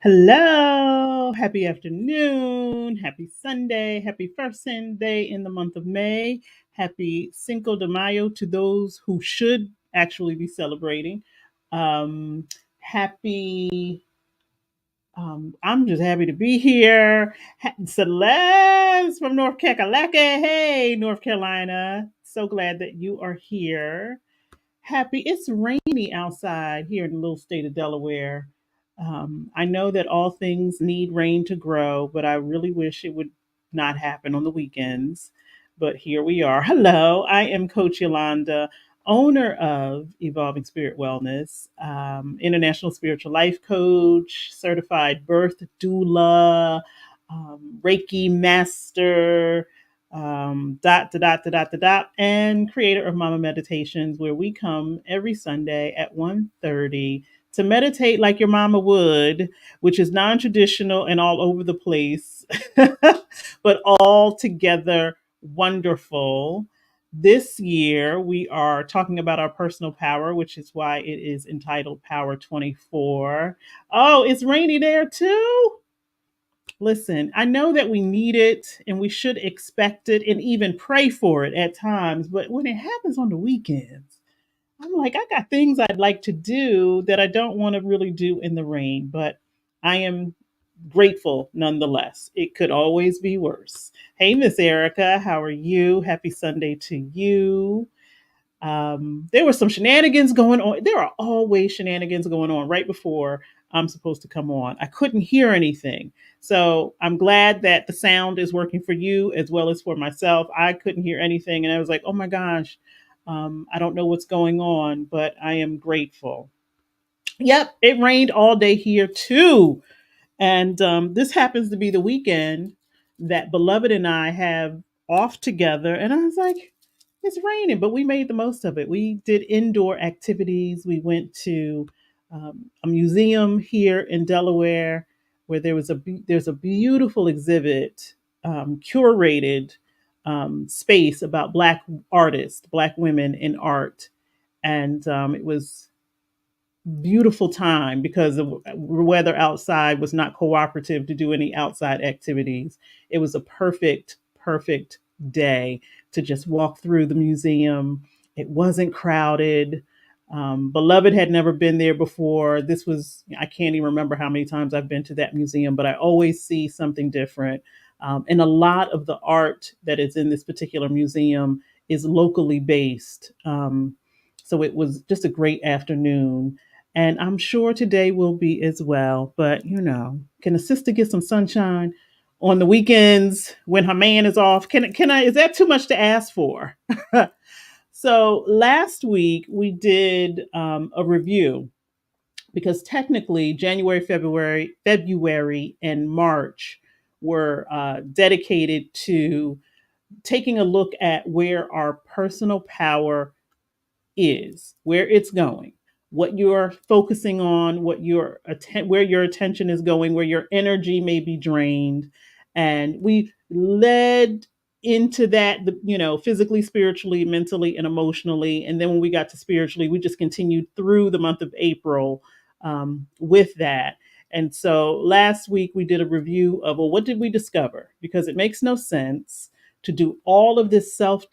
Hello, happy afternoon, happy Sunday, happy first Sunday in the month of May, happy Cinco de Mayo to those who should actually be celebrating. Happy, I'm just happy to be here. Celeste from North Kakalaka. Hey, North Carolina. So glad that you are here. Happy. It's rainy outside here in the little state of Delaware. I know that all things need rain to grow, but I really wish it would not happen on the weekends. But here we are. Hello, I am Coach Yolanda, owner of Evolving Spirit Wellness, international spiritual life coach, certified birth doula, Reiki master, and creator of Mama Meditations, where we come every Sunday at 1:30 to meditate like your mama would, which is non-traditional and all over the place, but all together wonderful. This year, we are talking about our personal power, which is why it is entitled Power 24. Oh, it's rainy there too? Listen, I know that we need it and we should expect it and even pray for it at times, but when it happens on the weekends, I'm like, I got things I'd like to do that I don't want to really do in the rain, but I am grateful nonetheless. It could always be worse. Hey, Miss Erica, how are you? Happy Sunday to you. There were some shenanigans going on. There are always shenanigans going on right before I'm supposed to come on. I couldn't hear anything. So I'm glad that the sound is working for you as well as for myself. I couldn't hear anything. And I was like, oh my gosh, I don't know what's going on, but I am grateful. Yep, it rained all day here too. And this happens to be the weekend that Beloved and I have off together. And I was like, it's raining, but we made the most of it. We did indoor activities. We went to a museum here in Delaware where there's a beautiful exhibit, curated space about Black artists, Black women in art. And it was beautiful time because the weather outside was not cooperative to do any outside activities. It was a perfect day to just walk through the museum. It wasn't crowded. Beloved had never been there before. This was, I can't even remember how many times I've been to that museum, but I always see something different. And a lot of the art that is in this particular museum is locally based. So it was just a great afternoon. And I'm sure today will be as well. But, can a sister get some sunshine on the weekends when her man is off? Is that too much to ask for? So last week we did a review because technically February, and March were dedicated to taking a look at where our personal power is, where it's going, what you're focusing on, where your attention is going, where your energy may be drained, and we led into that, physically, spiritually, mentally, and emotionally. And then when we got to spiritually, we just continued through the month of April with that. And so last week we did a review of, well, what did we discover? Because it makes no sense to do all of this self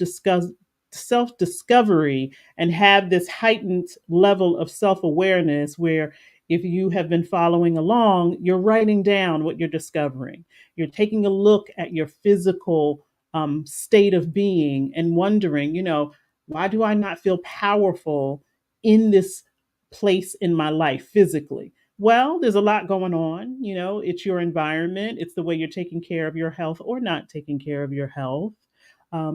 discovery and have this heightened level of self awareness where if you have been following along, you're writing down what you're discovering. You're taking a look at your physical state of being and wondering, why do I not feel powerful in this place in my life physically? Well, there's a lot going on. It's your environment, it's the way you're taking care of your health or not taking care of your health.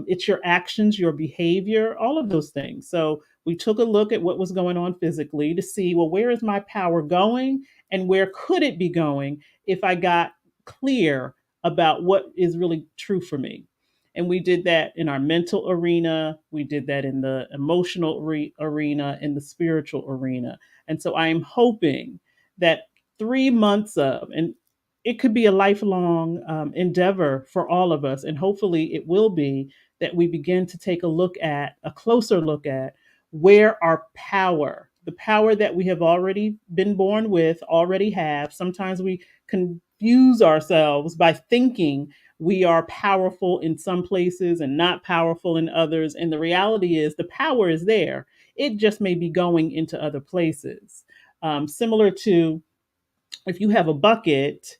It's your actions, your behavior, all of those things. So we took a look at what was going on physically to see, well, where is my power going and where could it be going if I got clear about what is really true for me. And we did that in our mental arena. We did that in the emotional arena, in the spiritual arena. And so I am hoping that 3 months of, and it could be a lifelong endeavor for all of us. And hopefully it will be that we begin to take a closer look at where our power, the power that we have already been born with, already have. Sometimes we confuse ourselves by thinking we are powerful in some places and not powerful in others. And the reality is the power is there. It just may be going into other places. Similar to if you have a bucket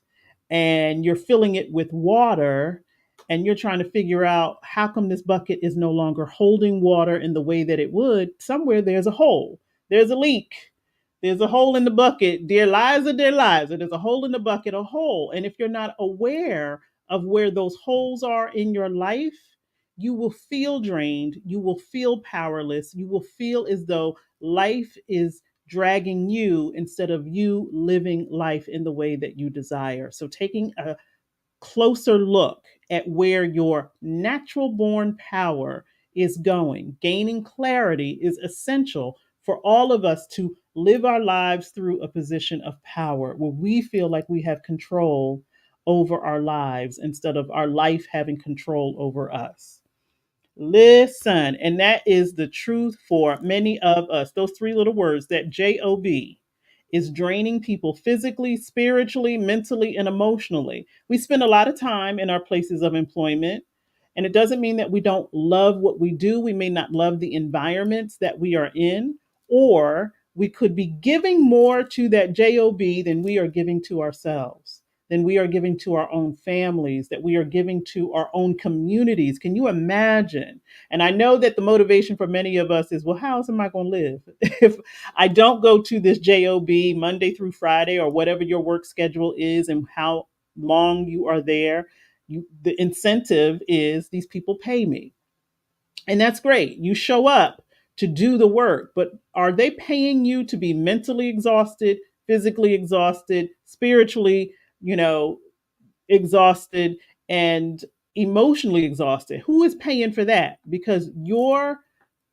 and you're filling it with water and you're trying to figure out how come this bucket is no longer holding water in the way that it would, somewhere there's a hole, there's a leak, there's a hole in the bucket. Dear Liza, there's a hole in the bucket, a hole. And if you're not aware of where those holes are in your life, you will feel drained, you will feel powerless, you will feel as though life is dragging you instead of you living life in the way that you desire. So, taking a closer look at where your natural born power is going, gaining clarity is essential for all of us to live our lives through a position of power where we feel like we have control over our lives instead of our life having control over us. Listen, and that is the truth for many of us. Those three little words, that job, is draining people physically, spiritually, mentally, and emotionally. We spend a lot of time in our places of employment, and it doesn't mean that we don't love what we do. We may not love the environments that we are in, or we could be giving more to that job than we are giving to ourselves, than we are giving to our own families, that we are giving to our own communities. Can you imagine? And I know that the motivation for many of us is, well, how else am I going to live? If I don't go to this job Monday through Friday or whatever your work schedule is and how long you are there, the incentive is these people pay me. And that's great. You show up to do the work, but are they paying you to be mentally exhausted, physically exhausted, spiritually, you know, exhausted, and emotionally exhausted? Who is paying for that? Because your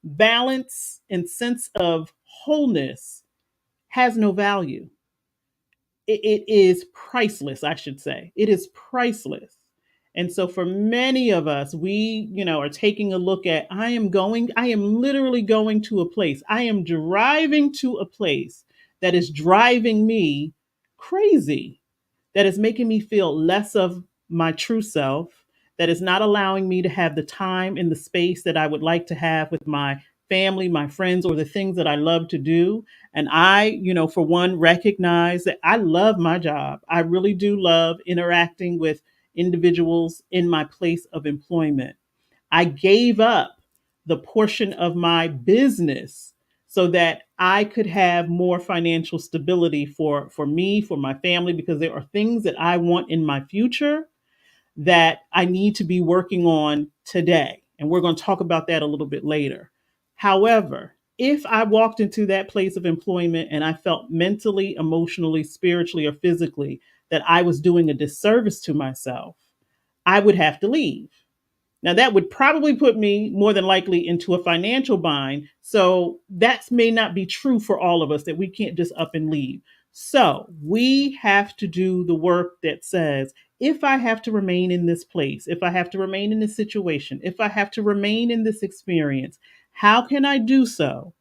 balance and sense of wholeness has no value. It is priceless, I should say. It is priceless. And so for many of us, we, are taking a look at, I am literally going to a place. I am driving to a place that is driving me crazy, that is making me feel less of my true self, that is not allowing me to have the time and the space that I would like to have with my family, my friends, or the things that I love to do. And I, for one, recognize that I love my job. I really do love interacting with individuals in my place of employment. I gave up the portion of my business so that I could have more financial stability for me, for my family, because there are things that I want in my future that I need to be working on today. And we're going to talk about that a little bit later. However, if I walked into that place of employment and I felt mentally, emotionally, spiritually, or physically that I was doing a disservice to myself, I would have to leave. Now, that would probably put me more than likely into a financial bind. So, that may not be true for all of us, that we can't just up and leave. So, we have to do the work that says, if I have to remain in this place, if I have to remain in this situation, if I have to remain in this experience, how can I do so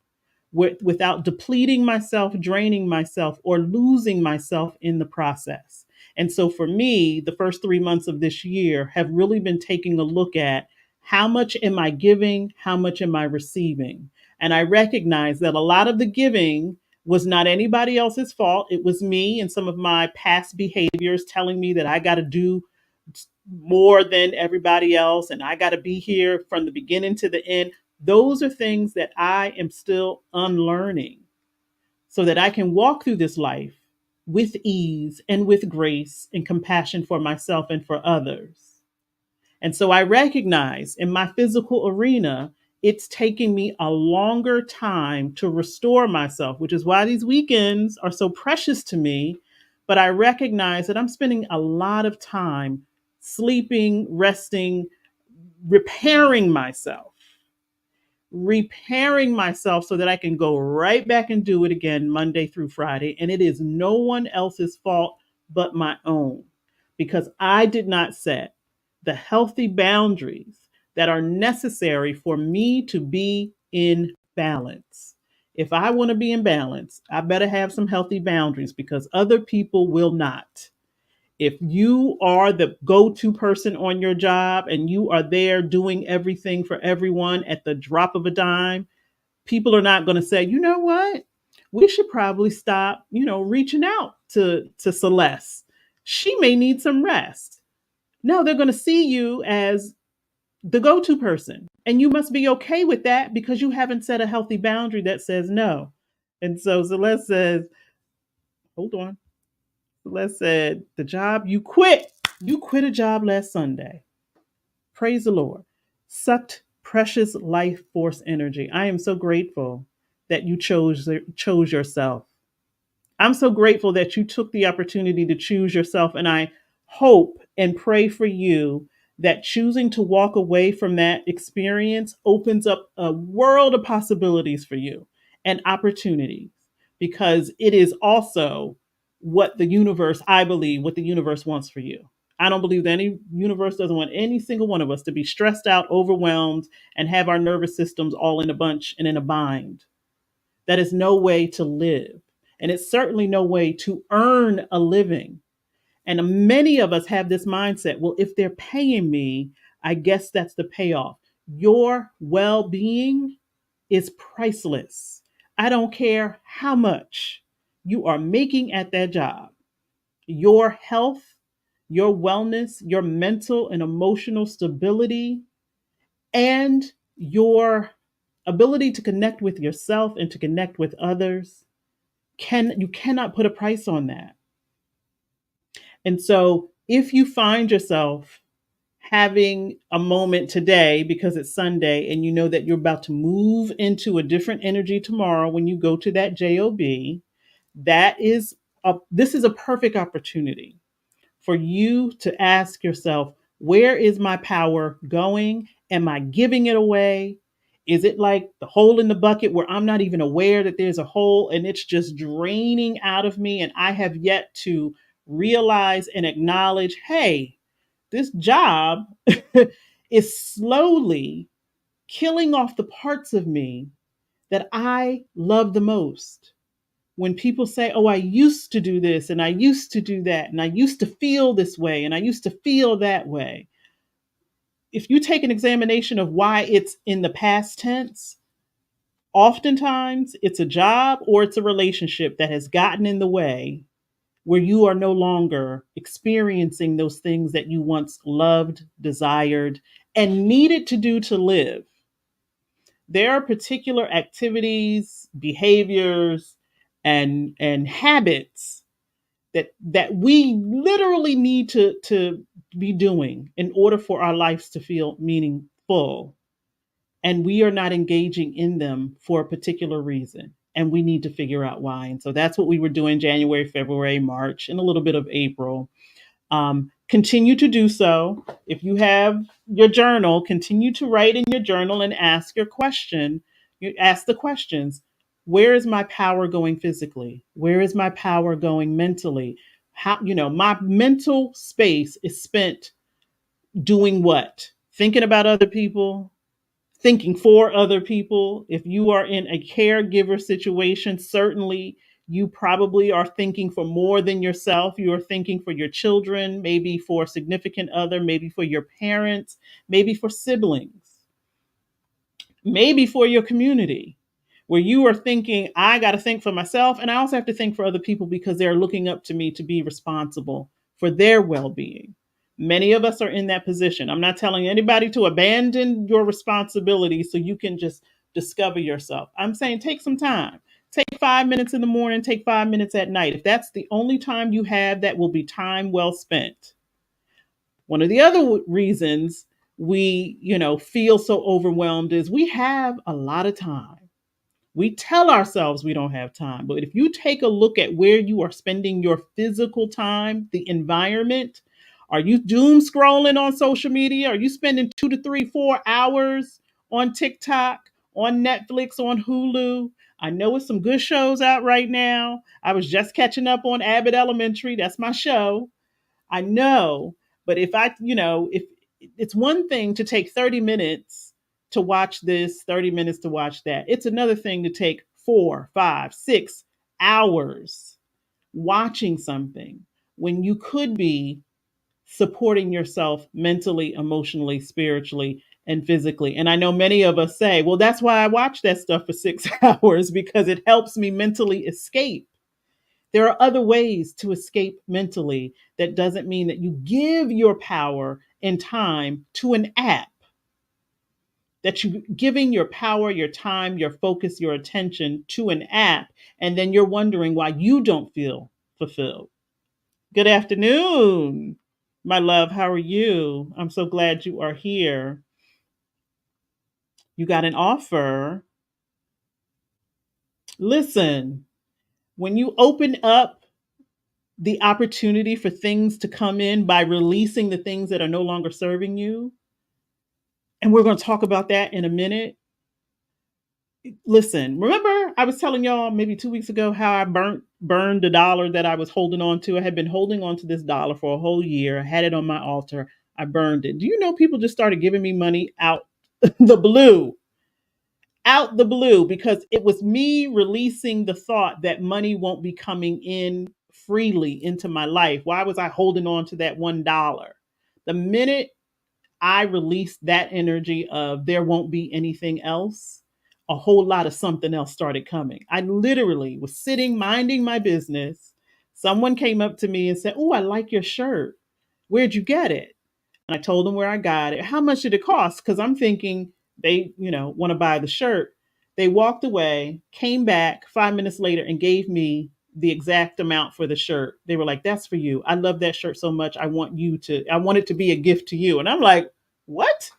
without depleting myself, draining myself, or losing myself in the process? And so for me, the first 3 months of this year have really been taking a look at how much am I giving? How much am I receiving? And I recognize that a lot of the giving was not anybody else's fault. It was me and some of my past behaviors telling me that I got to do more than everybody else and I got to be here from the beginning to the end. Those are things that I am still unlearning so that I can walk through this life with ease and with grace and compassion for myself and for others. And so I recognize in my physical arena, it's taking me a longer time to restore myself, which is why these weekends are so precious to me. But I recognize that I'm spending a lot of time sleeping, resting, repairing myself so that I can go right back and do it again Monday through Friday. And it is no one else's fault but my own, because I did not set the healthy boundaries that are necessary for me to be in balance. If I want to be in balance, I better have some healthy boundaries because other people will not. If you are the go to person on your job and you are there doing everything for everyone at the drop of a dime, people are not going to say, you know what? We should probably stop, reaching out to Celeste. She may need some rest. No, they're going to see you as the go to person. And you must be okay with that because you haven't set a healthy boundary that says no. And so Celeste says, hold on. Celeste said, the job you quit a job last Sunday. Praise the Lord. Sucked precious life force energy. I am so grateful that you chose yourself. I'm so grateful that you took the opportunity to choose yourself. And I hope and pray for you that choosing to walk away from that experience opens up a world of possibilities for you and opportunities because it is also what the universe, I believe, what the universe wants for you. I don't believe that any universe doesn't want any single one of us to be stressed out, overwhelmed, and have our nervous systems all in a bunch and in a bind. That is no way to live. And it's certainly no way to earn a living. And many of us have this mindset, well, if they're paying me, I guess that's the payoff. Your well being is priceless. I don't care how much you are making at that job. Your health, your wellness, your mental and emotional stability, and your ability to connect with yourself and to connect with others you cannot put a price on that. And so if you find yourself having a moment today because it's Sunday and you know that you're about to move into a different energy tomorrow when you go to that job, this is a perfect opportunity for you to ask yourself, where is my power going? Am I giving it away? Is it like the hole in the bucket where I'm not even aware that there's a hole and it's just draining out of me? And I have yet to realize and acknowledge, hey, this job is slowly killing off the parts of me that I love the most. When people say, oh, I used to do this and I used to do that and I used to feel this way and I used to feel that way. If you take an examination of why it's in the past tense, oftentimes it's a job or it's a relationship that has gotten in the way where you are no longer experiencing those things that you once loved, desired, and needed to do to live. There are particular activities, behaviors, and habits that we literally need to be doing in order for our lives to feel meaningful, and we are not engaging in them for a particular reason, and we need to figure out why. And so that's what we were doing January, February, March, and a little bit of April. Continue to do so. If you have your journal, continue to write in your journal and ask your question. You ask the questions. Where is my power going physically? Where is my power going mentally? How, my mental space is spent doing what? Thinking about other people, thinking for other people. If you are in a caregiver situation, certainly you probably are thinking for more than yourself. You are thinking for your children, maybe for a significant other, maybe for your parents, maybe for siblings, maybe for your community, where you are thinking, I got to think for myself. And I also have to think for other people because they're looking up to me to be responsible for their well being. Many of us are in that position. I'm not telling anybody to abandon your responsibility so you can just discover yourself. I'm saying take some time. Take 5 minutes in the morning, take 5 minutes at night. If that's the only time you have, that will be time well spent. One of the other reasons we, feel so overwhelmed is we have a lot of time. We tell ourselves we don't have time, but if you take a look at where you are spending your physical time, the environment, are you doom scrolling on social media? Are you spending 2 to 3, 4 hours on TikTok, on Netflix, on Hulu? I know it's some good shows out right now. I was just catching up on Abbott Elementary. That's my show. I know, but if it's one thing to take 30 minutes to watch this, 30 minutes to watch that, it's another thing to take 4, 5, 6 hours watching something when you could be supporting yourself mentally, emotionally, spiritually, and physically. And I know many of us say, well, that's why I watch that stuff for 6 hours because it helps me mentally escape. There are other ways to escape mentally. That doesn't mean that you give your power and time to an app, that you giving your power, your time, your focus, your attention to an app, and then you're wondering why you don't feel fulfilled. Good afternoon, my love. How are you? I'm so glad you are here. You got an offer. Listen, when you open up the opportunity for things to come in by releasing the things that are no longer serving you, and we're going to talk about that in a minute. Listen, remember I was telling y'all maybe 2 weeks ago how I burned the dollar that I was holding on to. I had been holding on to this dollar for a whole year. I had it on my altar. I burned it. Do you know people just started giving me money out the blue? Out the blue, because it was me releasing the thought that money won't be coming in freely into my life. Why was I holding on to that $1? The minute I released that energy of there won't be anything else, a whole lot of something else started coming. I literally was sitting minding my business. Someone came up to me and said, "Oh, I like your shirt. Where'd you get it?" And I told them where I got it. How much did it cost? Because I'm thinking they, want to buy the shirt. They walked away, came back 5 minutes later, and gave me the exact amount for the shirt. They were like, "That's for you. I love that shirt so much. I want it to be a gift to you." And I'm like, what?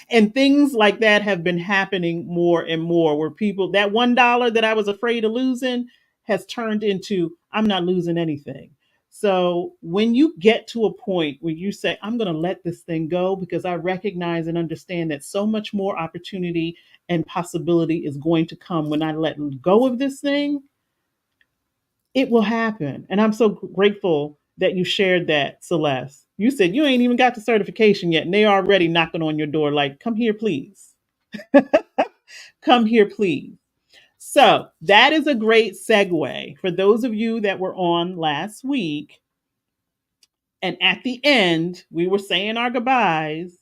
And things like that have been happening more and more, where people, that $1 that I was afraid of losing has turned into, I'm not losing anything. So when you get to a point where you say, I'm going to let this thing go because I recognize and understand that so much more opportunity and possibility is going to come when I let go of this thing, it will happen. And I'm so grateful that you shared that, Celeste. You said you ain't even got the certification yet, and they already knocking on your door like, come here, please. Come here, please. So that is a great segue for those of you that were on last week. And at the end, we were saying our goodbyes.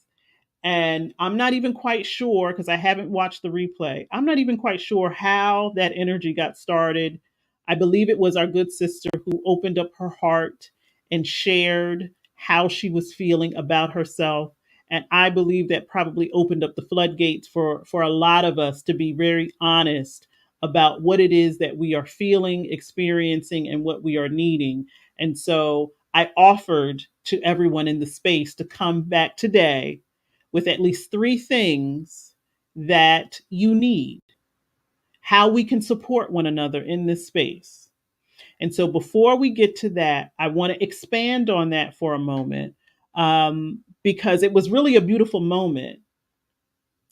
And I'm not even quite sure, because I haven't watched the replay. I'm not even quite sure how that energy got started. I believe it was our good sister who opened up her heart and shared how she was feeling about herself. And I believe that probably opened up the floodgates for a lot of us to be very honest about what it is that we are feeling, experiencing, and what we are needing. And so I offered to everyone in the space to come back today with at least 3 things that you need, how we can support one another in this space. And so before we get to that, I want to expand on that for a moment, because it was really a beautiful moment.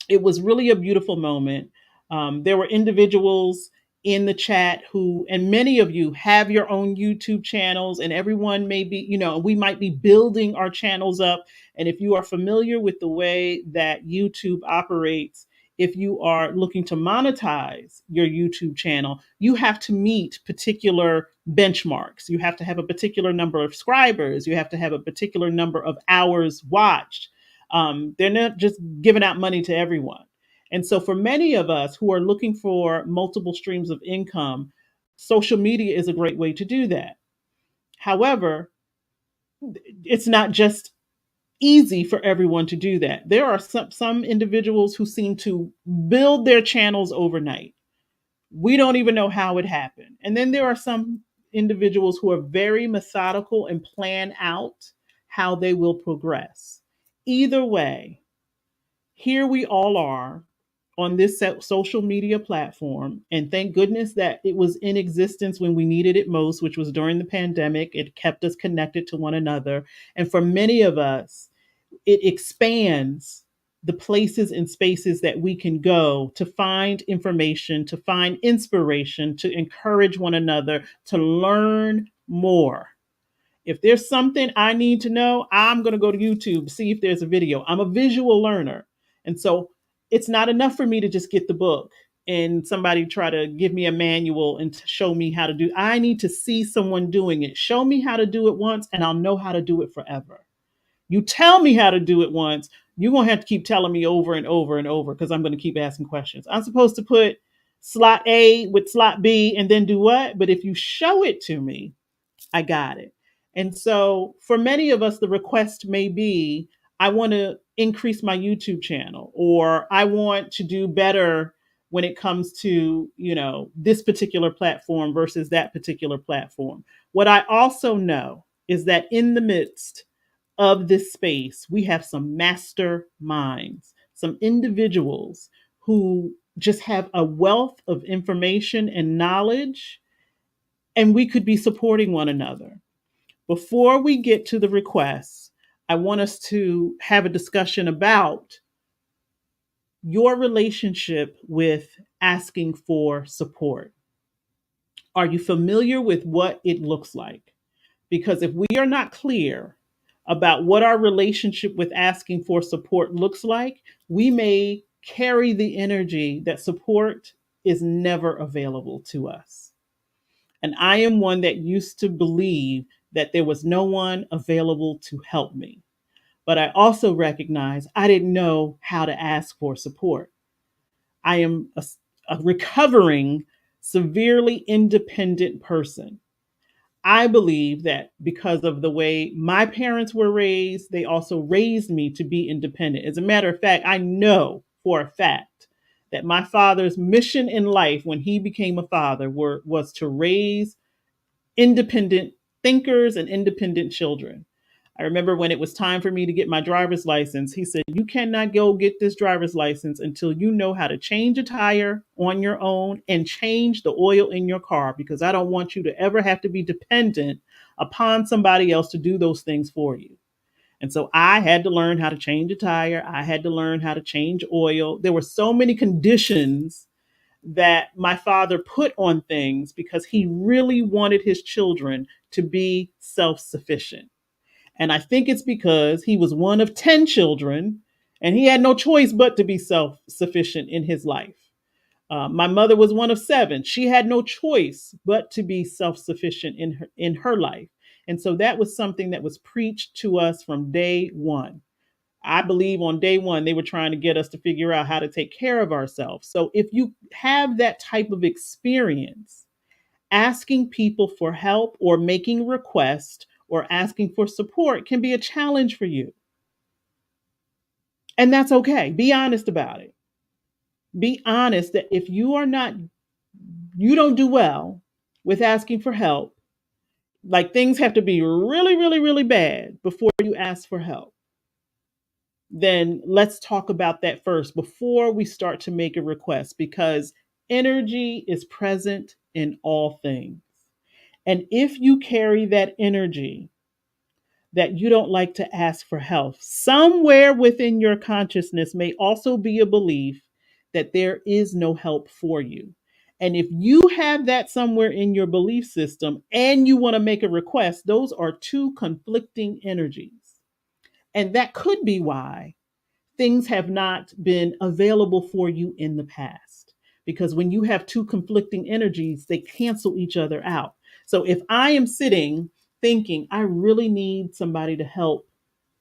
It was really a beautiful moment. There were individuals in the chat who, and many of you have your own YouTube channels, and everyone may be, we might be building our channels up. And if you are familiar with the way that YouTube operates, if you are looking to monetize your YouTube channel, you have to meet particular benchmarks. You have to have a particular number of subscribers. You have to have a particular number of hours watched. They're not just giving out money to everyone. And so, for many of us who are looking for multiple streams of income, social media is a great way to do that. However, it's not just easy for everyone to do that. There are some individuals who seem to build their channels overnight. We don't even know how it happened. And then there are some individuals who are very methodical and plan out how they will progress. Either way, here we all are on this social media platform. And thank goodness that it was in existence when we needed it most, which was during the pandemic. It kept us connected to one another. And for many of us, it expands the places and spaces that we can go to find information, to find inspiration, to encourage one another, to learn more. If there's something I need to know, I'm going to go to YouTube, see if there's a video. I'm a visual learner. And so it's not enough for me to just get the book. and somebody try to give me a manual and show me how to do. I need to see someone doing it. Show me how to do it once and I'll know how to do it forever. You tell me how to do it once, you're going to have to keep telling me over and over and over because I'm going to keep asking questions. I'm supposed to put slot A with slot B and then do what? But if you show it to me, I got it. And so for many of us, the request may be, I want to increase my YouTube channel, or I want to do better when it comes to, this particular platform versus that particular platform. What I also know is that in the midst of this space, we have some master minds, some individuals who just have a wealth of information and knowledge, and we could be supporting one another. Before we get to the requests, I want us to have a discussion about your relationship with asking for support. Are you familiar with what it looks like? Because if we are not clear about what our relationship with asking for support looks like, we may carry the energy that support is never available to us. And I am one that used to believe that there was no one available to help me. But I also recognize I didn't know how to ask for support. I am a recovering, severely independent person. I believe that because of the way my parents were raised, they also raised me to be independent. As a matter of fact, I know for a fact that my father's mission in life when he became a father was to raise independent thinkers and independent children. I remember when it was time for me to get my driver's license, he said, "You cannot go get this driver's license until you know how to change a tire on your own and change the oil in your car, because I don't want you to ever have to be dependent upon somebody else to do those things for you." And so I had to learn how to change a tire. I had to learn how to change oil. There were so many conditions that my father put on things because he really wanted his children to be self sufficient. And I think it's because he was one of 10 children and he had no choice but to be self sufficient in his life. My mother was one of 7. She had no choice but to be self sufficient in her life. And so that was something that was preached to us from day one. I believe on day one, they were trying to get us to figure out how to take care of ourselves. So if you have that type of experience, asking people for help or making requests or asking for support can be a challenge for you. And that's okay. Be honest about it. Be honest that if you don't do well with asking for help, like things have to be really, really, really bad before you ask for help. Then let's talk about that first before we start to make a request, because energy is present in all things. And if you carry that energy that you don't like to ask for help, somewhere within your consciousness may also be a belief that there is no help for you. And if you have that somewhere in your belief system and you want to make a request, those are two conflicting energies. And that could be why things have not been available for you in the past. Because when you have two conflicting energies, they cancel each other out. So if I am sitting thinking, I really need somebody to help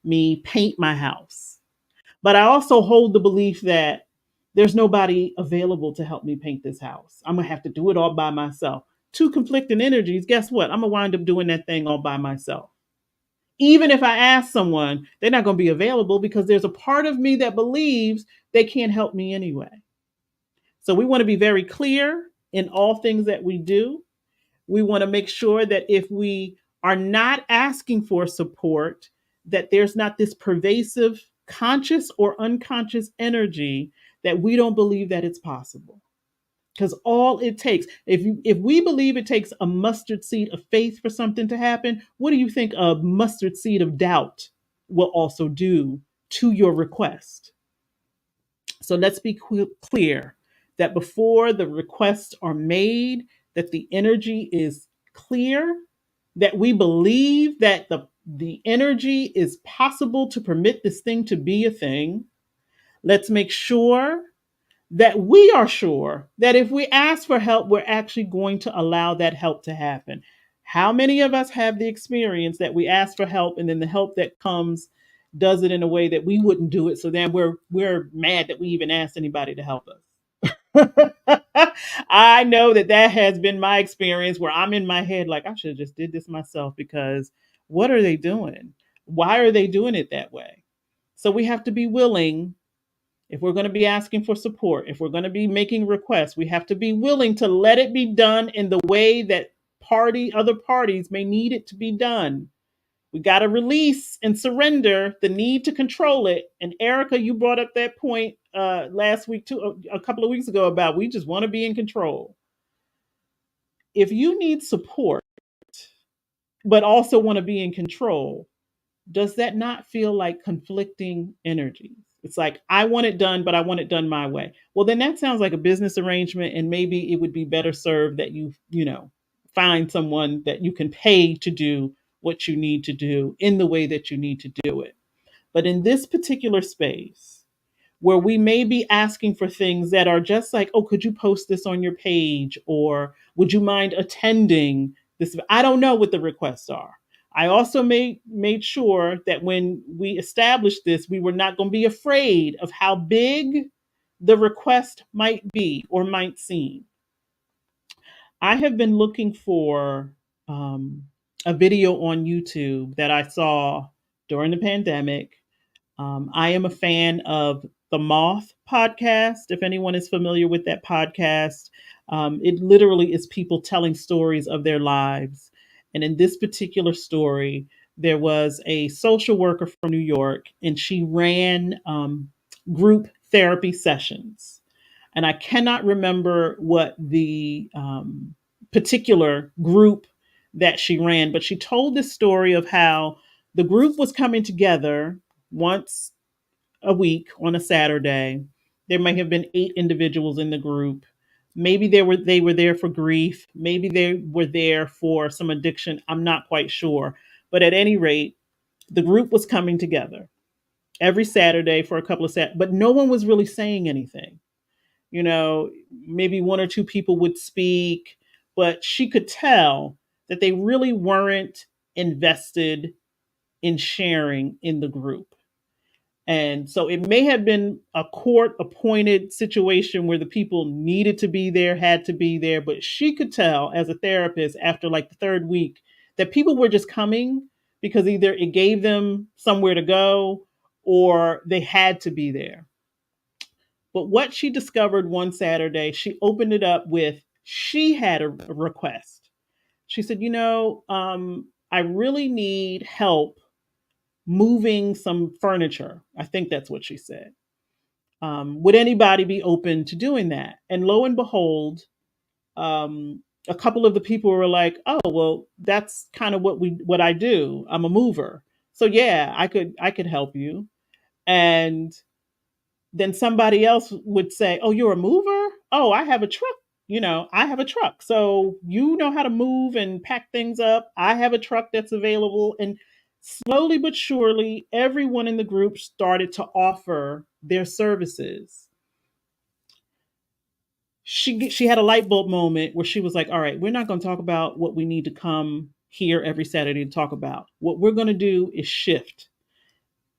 me paint my house, but I also hold the belief that there's nobody available to help me paint this house, I'm going to have to do it all by myself. Two conflicting energies, guess what? I'm going to wind up doing that thing all by myself. Even if I ask someone, they're not going to be available because there's a part of me that believes they can't help me anyway. So we want to be very clear in all things that we do. We want to make sure that if we are not asking for support, that there's not this pervasive conscious or unconscious energy that we don't believe that it's possible. Because all it takes, if we believe it takes a mustard seed of faith for something to happen, what do you think a mustard seed of doubt will also do to your request? So let's be clear that before the requests are made, that the energy is clear, that we believe that the energy is possible to permit this thing to be a thing. Let's make sure that we are sure that if we ask for help, we're actually going to allow that help to happen. How many of us have the experience that we ask for help and then the help that comes does it in a way that we wouldn't do it? So then we're mad that we even asked anybody to help us. I know that that has been my experience where I'm in my head like I should have just did this myself because what are they doing? Why are they doing it that way? So we have to be willing if we're going to be asking for support, if we're going to be making requests, we have to be willing to let it be done in the way that other parties may need it to be done. We got to release and surrender the need to control it. And Erica, you brought up that point last week too, a couple of weeks ago about we just want to be in control. If you need support, but also want to be in control, does that not feel like conflicting energies? It's like, I want it done, but I want it done my way. Well, then that sounds like a business arrangement, and maybe it would be better served that you find someone that you can pay to do what you need to do in the way that you need to do it. But in this particular space, where we may be asking for things that are just like, oh, could you post this on your page? Or would you mind attending this? I don't know what the requests are. I also made sure that when we established this, we were not going to be afraid of how big the request might be or might seem. I have been looking for um, a video on YouTube that I saw during the pandemic. I am a fan of the Moth podcast. If anyone is familiar with that podcast, it literally is people telling stories of their lives. And in this particular story, there was a social worker from New York, and she ran group therapy sessions. And I cannot remember what the particular group that she ran, but she told this story of how the group was coming together once a week on a Saturday. There may have been 8 individuals in the group. Maybe they were there for grief. Maybe they were there for some addiction. I'm not quite sure. But at any rate, the group was coming together every Saturday for a couple of but no one was really saying anything. Maybe one or two people would speak, but she could tell that they really weren't invested in sharing in the group. And so it may have been a court appointed situation where the people needed to be there, had to be there, but she could tell as a therapist after like the third week that people were just coming because either it gave them somewhere to go or they had to be there. But what she discovered one Saturday, she opened it up with she had a request. She said, I really need help moving some furniture. I think that's what she said. Would anybody be open to doing that? And lo and behold, a couple of the people were like, "Oh, well, that's kind of what I do. I'm a mover, so yeah, I could help you." And then somebody else would say, "Oh, you're a mover? Oh, I have a truck. I have a truck. So you know how to move and pack things up. I have a truck that's available." And slowly but surely, everyone in the group started to offer their services. She had a light bulb moment where she was like, "All right, we're not going to talk about what we need to come here every Saturday to talk about. What we're going to do is shift.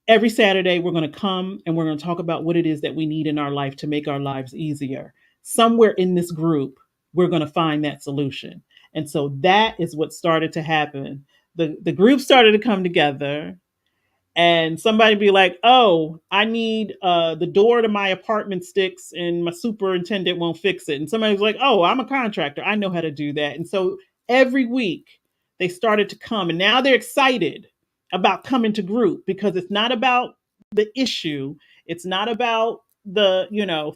Every Saturday, we're going to come and we're going to talk about what it is that we need in our life to make our lives easier. Somewhere in this group, we're going to find that solution." And so that is what started to happen. The group started to come together, and somebody be like, "Oh, I need the door to my apartment sticks and my superintendent won't fix it." And somebody's like, "Oh, I'm a contractor, I know how to do that." And so every week they started to come, and now they're excited about coming to group because it's not about the issue, it's not about the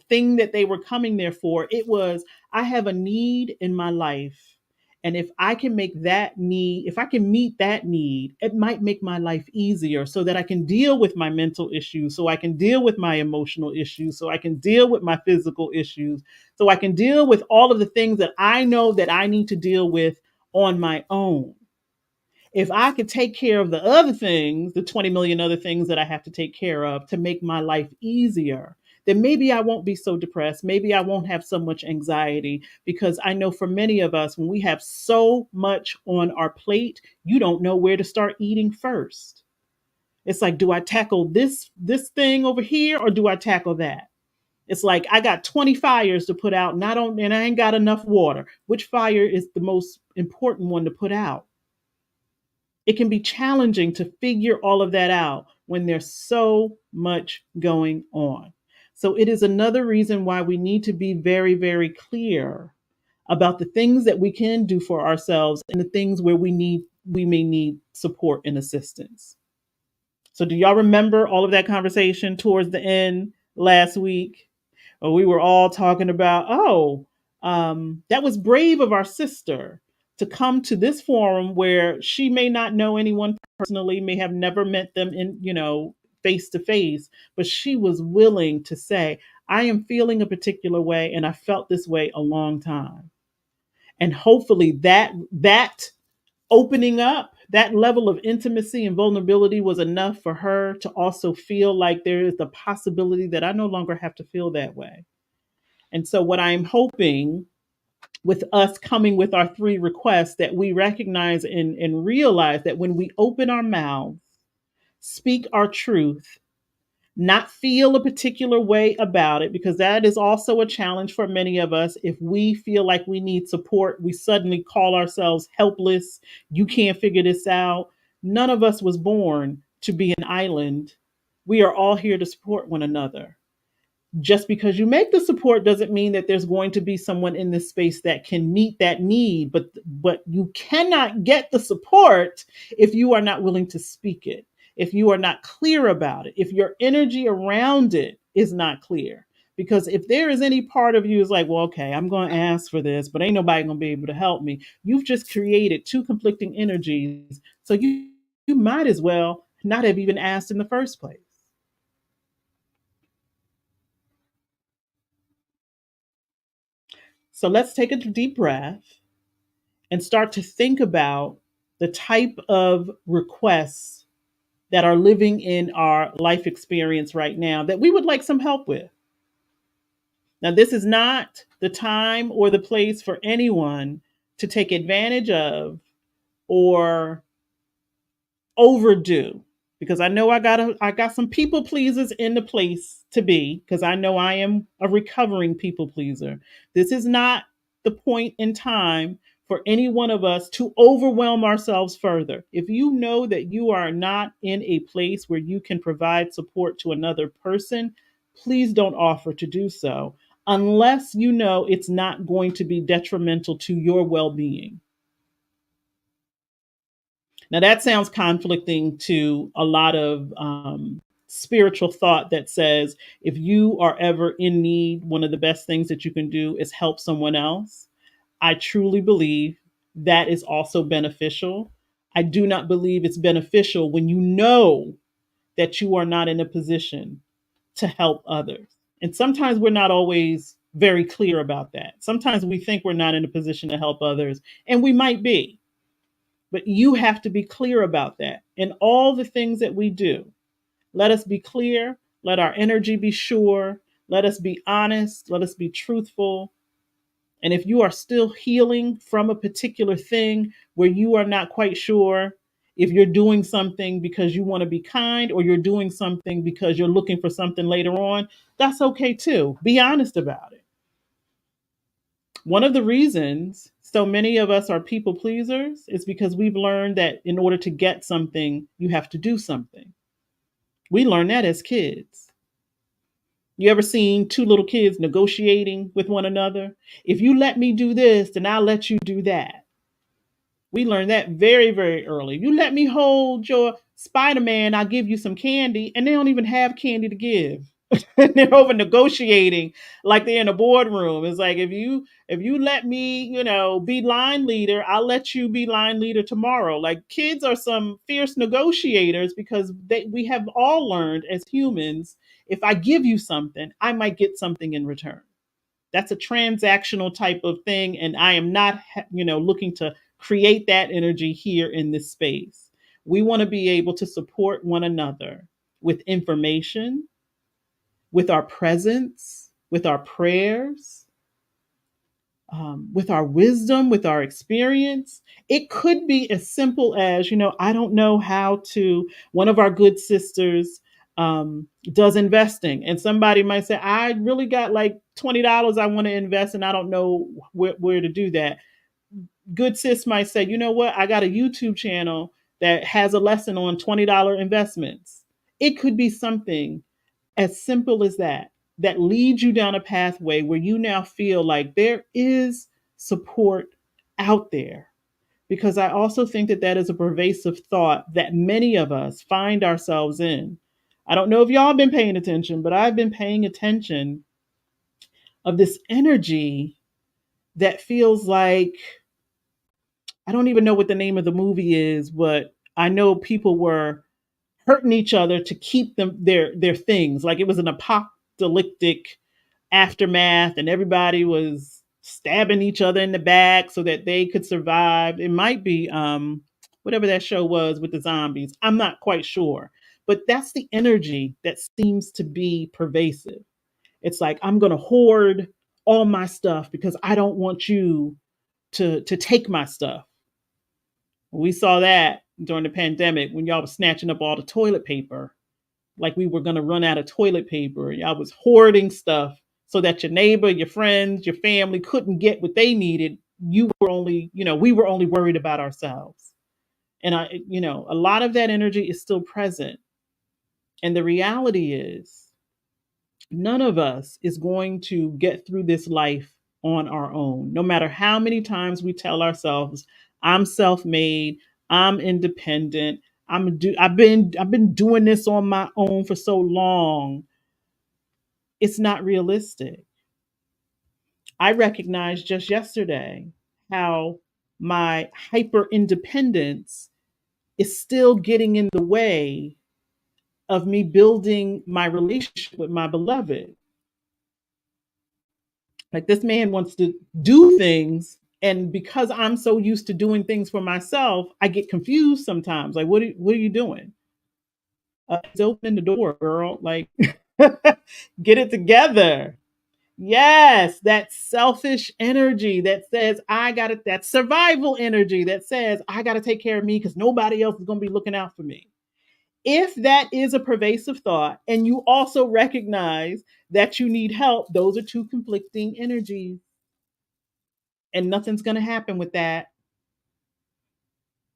thing that they were coming there for. It was, I have a need in my life, and if I can make that need, if I can meet that need, it might make my life easier so that I can deal with my mental issues, so I can deal with my emotional issues, so I can deal with my physical issues, so I can deal with all of the things that I know that I need to deal with on my own. If I could take care of the other things, the 20 million other things that I have to take care of to make my life easier, then maybe I won't be so depressed. Maybe I won't have so much anxiety, because I know for many of us, when we have so much on our plate, you don't know where to start eating first. It's like, do I tackle this thing over here, or do I tackle that? It's like I got 20 fires to put out, and I ain't got enough water. Which fire is the most important one to put out? It can be challenging to figure all of that out when there's so much going on. So it is another reason why we need to be very, very clear about the things that we can do for ourselves and the things where we may need support and assistance. So do y'all remember all of that conversation towards the end last week? We were all talking about, that was brave of our sister to come to this forum where she may not know anyone personally, may have never met them in, face to face, but she was willing to say, I am feeling a particular way and I felt this way a long time. And hopefully that opening up, that level of intimacy and vulnerability was enough for her to also feel like there is the possibility that I no longer have to feel that way. And so, what I'm hoping with us coming with our three requests, that we recognize and realize that when we open our mouths, speak our truth, not feel a particular way about it, because that is also a challenge for many of us. If we feel like we need support, we suddenly call ourselves helpless. You can't figure this out. None of us was born to be an island. We are all here to support one another. Just because you make the support doesn't mean that there's going to be someone in this space that can meet that need, but you cannot get the support if you are not willing to speak it, if you are not clear about it, if your energy around it is not clear. Because if there is any part of you is like, well, okay, I'm going to ask for this, but ain't nobody going to be able to help me, you've just created two conflicting energies. So you might as well not have even asked in the first place. So let's take a deep breath and start to think about the type of requests that are living in our life experience right now that we would like some help with. Now, this is not the time or the place for anyone to take advantage of or overdo, because I got some people pleasers in the place to be, because I know I am a recovering people pleaser. This is not the point in time for any one of us to overwhelm ourselves further. If you know that you are not in a place where you can provide support to another person, please don't offer to do so unless you know it's not going to be detrimental to your well-being. Now, that sounds conflicting to a lot of spiritual thought that says if you are ever in need, one of the best things that you can do is help someone else. I truly believe that is also beneficial. I do not believe it's beneficial when you know that you are not in a position to help others. And sometimes we're not always very clear about that. Sometimes we think we're not in a position to help others, and we might be. But you have to be clear about that. In all the things that we do, let us be clear. Let our energy be sure. Let us be honest. Let us be truthful. And if you are still healing from a particular thing where you are not quite sure if you're doing something because you want to be kind or you're doing something because you're looking for something later on, that's okay too. Be honest about it. One of the reasons so many of us are people pleasers is because we've learned that in order to get something, you have to do something. We learned that as kids. You ever seen two little kids negotiating with one another? If you let me do this, then I'll let you do that. We learned that very, very early. You let me hold your Spider-Man, I'll give you some candy, and they don't even have candy to give. They're over negotiating like they're in a boardroom. It's like if you let me, be line leader, I'll let you be line leader tomorrow. Like kids are some fierce negotiators because we have all learned as humans, if I give you something, I might get something in return. That's a transactional type of thing, and I am not, looking to create that energy here in this space. We want to be able to support one another with information, with our presence, with our prayers, with our wisdom, with our experience. It could be as simple as, I don't know how to, one of our good sisters does investing. And somebody might say, I really got like $20 I want to invest and I don't know where to do that. Good sis might say, you know what? I got a YouTube channel that has a lesson on $20 investments. It could be something as simple as that leads you down a pathway where you now feel like there is support out there. Because I also think that is a pervasive thought that many of us find ourselves in. I don't know if y'all been paying attention, but I've been paying attention of this energy that feels like, I don't even know what the name of the movie is, but I know people were hurting each other to keep them their things. Like it was an apocalyptic aftermath and everybody was stabbing each other in the back so that they could survive. It might be whatever that show was with the zombies. I'm not quite sure. But that's the energy that seems to be pervasive. It's like I'm going to hoard all my stuff because I don't want you to take my stuff. We saw that during the pandemic when y'all was snatching up all the toilet paper, like we were going to run out of toilet paper. Y'all was hoarding stuff so that your neighbor, your friends, your family couldn't get what they needed. You were only, we were only worried about ourselves. And a lot of that energy is still present. And the reality is, none of us is going to get through this life on our own. No matter how many times we tell ourselves, I'm self-made, I'm independent, I've been doing this on my own for so long. It's not realistic. I recognized just yesterday how my hyper independence is still getting in the way of me building my relationship with my beloved. Like this man wants to do things, and because I'm so used to doing things for myself, I get confused sometimes. Like, what are you doing? It's opening the door, girl. Like, get it together. Yes, that selfish energy that says I got it. That survival energy that says I got to take care of me because nobody else is going to be looking out for me. If that is a pervasive thought, and you also recognize that you need help, those are two conflicting energies. And nothing's going to happen with that.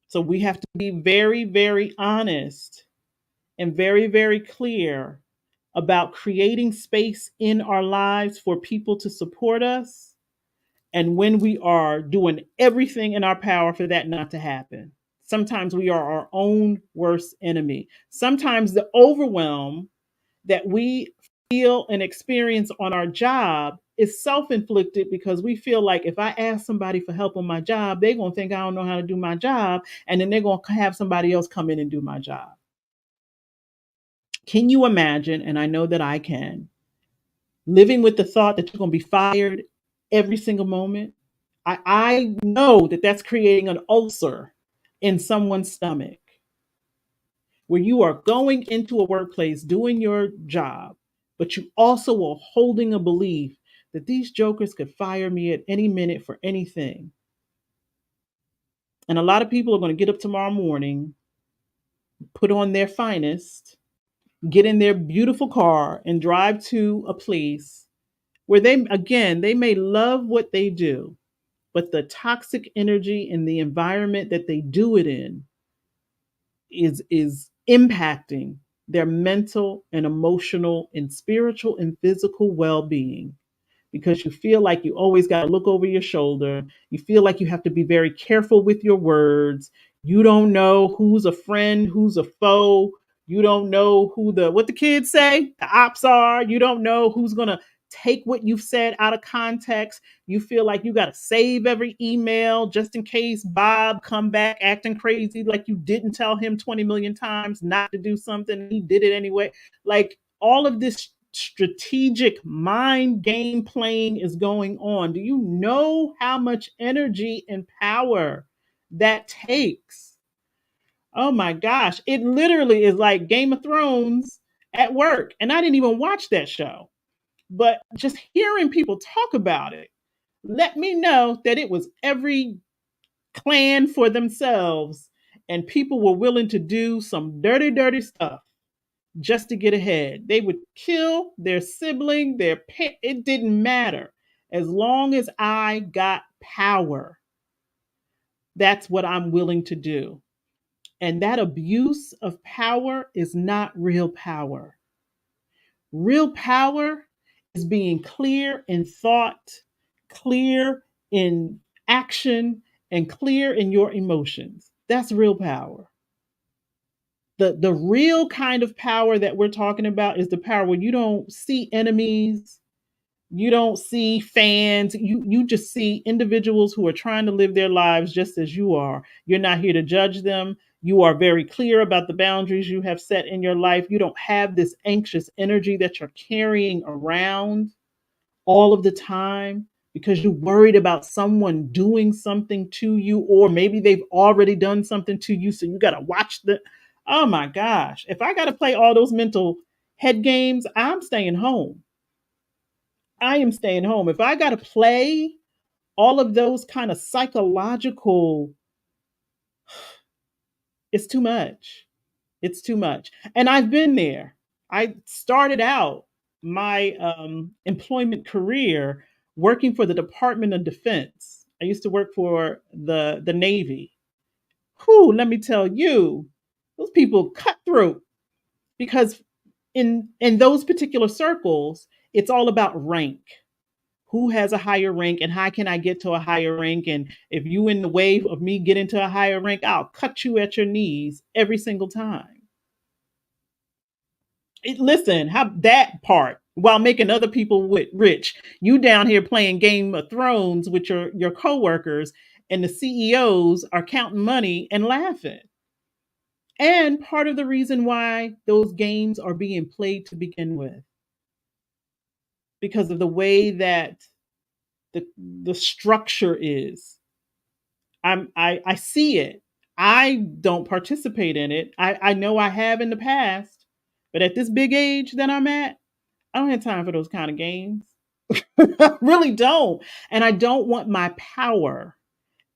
So we have to be very, very honest and very, very clear about creating space in our lives for people to support us. And when we are doing everything in our power for that not to happen, sometimes we are our own worst enemy. Sometimes the overwhelm that we feel and experience on our job is self-inflicted because we feel like if I ask somebody for help on my job, they're going to think I don't know how to do my job, and then they're going to have somebody else come in and do my job. Can you imagine, and I know that I can, living with the thought that you're going to be fired every single moment? I know that that's creating an ulcer in someone's stomach where you are going into a workplace doing your job, but you also are holding a belief that these jokers could fire me at any minute for anything. And a lot of people are going to get up tomorrow morning, put on their finest, get in their beautiful car, and drive to a place where they may love what they do, but the toxic energy in the environment that they do it in is impacting their mental and emotional and spiritual and physical well-being, because you feel like you always got to look over your shoulder. You feel like you have to be very careful with your words. You don't know who's a friend, who's a foe. You don't know who what the kids say, the ops are. You don't know who's going to take what you've said out of context. You feel like you got to save every email just in case Bob come back acting crazy like you didn't tell him 20 million times not to do something. He did it anyway. Like all of this strategic mind game playing is going on. Do you know how much energy and power that takes? Oh my gosh, it literally is like Game of Thrones at work. And I didn't even watch that show. But just hearing people talk about it let me know that it was every clan for themselves, and people were willing to do some dirty, dirty stuff just to get ahead. They would kill their sibling, their pet, it didn't matter. As long as I got power, that's what I'm willing to do. And that abuse of power is not real power. Real power is being clear in thought, clear in action, and clear in your emotions. That's real power. The real kind of power that we're talking about is the power where you don't see enemies, you don't see fans, you just see individuals who are trying to live their lives just as you are. You're not here to judge them. You are very clear about the boundaries you have set in your life. You don't have this anxious energy that you're carrying around all of the time because you're worried about someone doing something to you, or maybe they've already done something to you, so you got to watch the oh my gosh, if I got to play all those mental head games, I'm staying home. I am staying home. If I got to play all of those kind of psychological, it's too much. It's too much. And I've been there. I started out my employment career working for the Department of Defense. I used to work for the Navy. Whew, let me tell you, those people cutthroat because in those particular circles, it's all about rank. Who has a higher rank and how can I get to a higher rank? And if you in the way of me getting to a higher rank, I'll cut you at your knees every single time. Listen, how that part while making other people rich. You down here playing Game of Thrones with your coworkers, and the CEOs are counting money and laughing. And part of the reason why those games are being played to begin with, because of the way that the structure is. I see it. I don't participate in it. I know I have in the past, but at this big age that I'm at, I don't have time for those kind of games. I really don't. And I don't want my power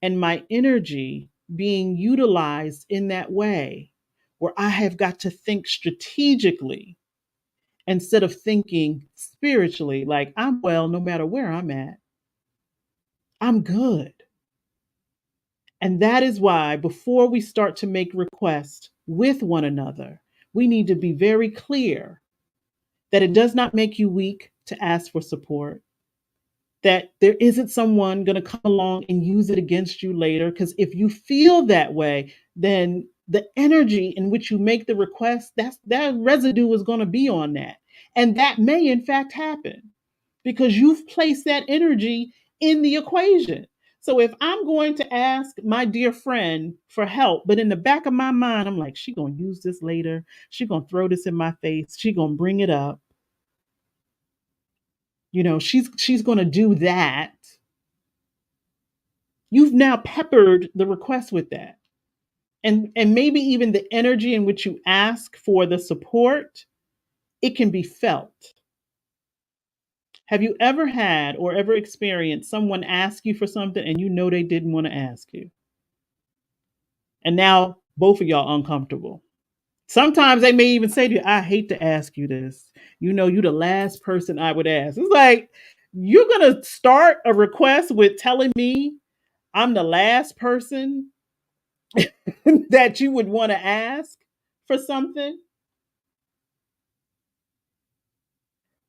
and my energy being utilized in that way where I have got to think strategically instead of thinking spiritually, like I'm well no matter where I'm at. I'm good. And that is why, before we start to make requests with one another, we need to be very clear that it does not make you weak to ask for support, that there isn't someone going to come along and use it against you later. Because if you feel that way, then the energy in which you make the request, that residue is going to be on that. And that may, in fact, happen because you've placed that energy in the equation. So if I'm going to ask my dear friend for help, but in the back of my mind, I'm like, she gonna use this later. She gonna throw this in my face. She gonna bring it up. She's gonna do that. You've now peppered the request with that. And maybe even the energy in which you ask for the support, it can be felt. Have you ever had or ever experienced someone ask you for something and you know they didn't want to ask you? And now both of y'all uncomfortable. Sometimes they may even say to you, I hate to ask you this. You're the last person I would ask. It's like, you're going to start a request with telling me I'm the last person that you would want to ask for something.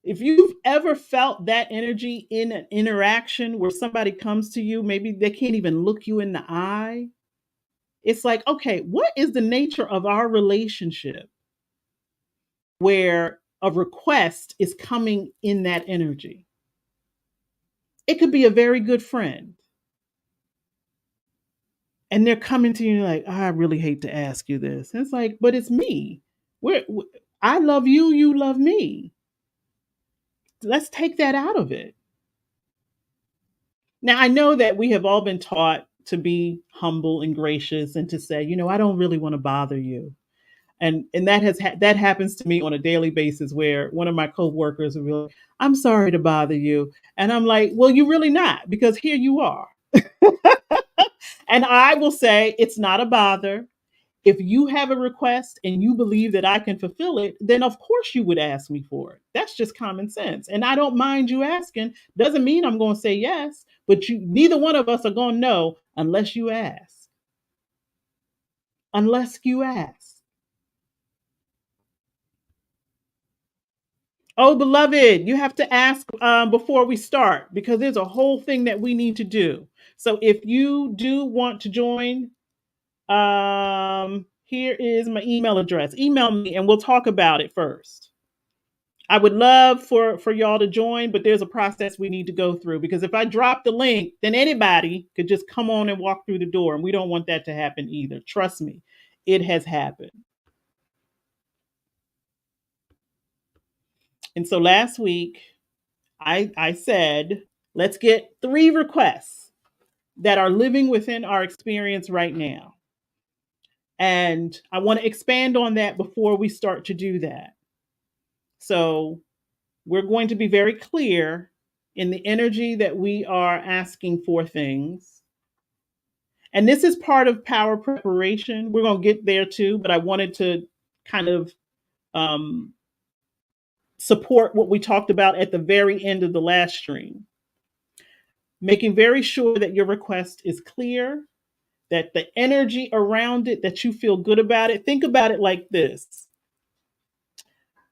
If you've ever felt that energy in an interaction where somebody comes to you, maybe they can't even look you in the eye. It's like, okay, what is the nature of our relationship where a request is coming in that energy? It could be a very good friend, and they're coming to you like, I really hate to ask you this. And it's like, but it's me. I love you, you love me. Let's take that out of it. Now, I know that we have all been taught to be humble and gracious and to say, I don't really want to bother you. And that happens to me on a daily basis where one of my coworkers will be like, "I'm sorry to bother you," and I'm like, "Well, you're really not, because here you are." And I will say, "It's not a bother. If you have a request and you believe that I can fulfill it, then of course you would ask me for it. That's just common sense. And I don't mind you asking. Doesn't mean I'm going to say yes, but you neither one of us are going to know unless you ask. Unless you ask. Oh, beloved, you have to ask before we start, because there's a whole thing that we need to do. So if you do want to join, here is my email address. Email me and we'll talk about it first. I would love for y'all to join, but there's a process we need to go through, because if I drop the link, then anybody could just come on and walk through the door, and we don't want that to happen either. Trust me, it has happened. And so last week, I said, let's get 3 requests that are living within our experience right now. And I want to expand on that before we start to do that. So we're going to be very clear in the energy that we are asking for things. And this is part of power preparation. We're going to get there too, but I wanted to kind of um, support what we talked about at the very end of the last stream. Making very sure that your request is clear, that the energy around it, that you feel good about it. Think about it like this: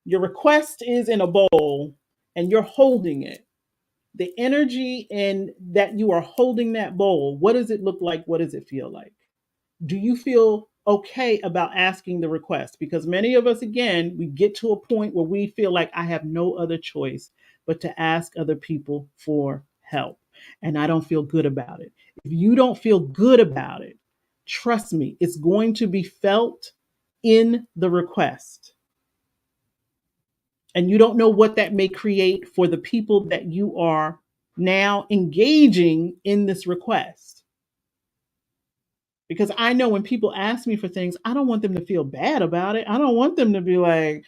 your request is in a bowl and you're holding it. The energy in that you are holding that bowl, what does it look like? What does it feel like? Do you feel okay about asking the request? Because many of us, again, we get to a point where we feel like I have no other choice but to ask other people for help. And I don't feel good about it. If you don't feel good about it, trust me, it's going to be felt in the request. And you don't know what that may create for the people that you are now engaging in this request. Because I know when people ask me for things, I don't want them to feel bad about it. I don't want them to be like,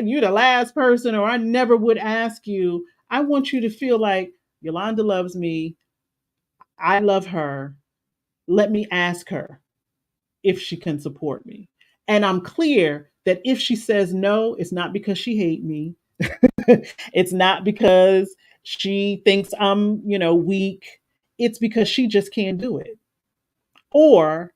"You're the last person," or "I never would ask you." I want you to feel like Yolanda loves me. I love her. Let me ask her if she can support me. And I'm clear that if she says no, it's not because she hates me. It's not because she thinks I'm, weak. It's because she just can't do it. Or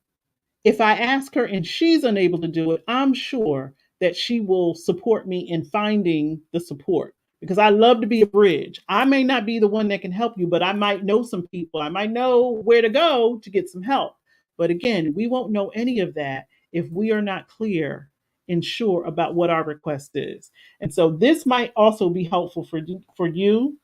if I ask her and she's unable to do it, I'm sure that she will support me in finding the support, because I love to be a bridge. I may not be the one that can help you, but I might know some people. I might know where to go to get some help. But again, we won't know any of that if we are not clear and sure about what our request is. And so this might also be helpful for you.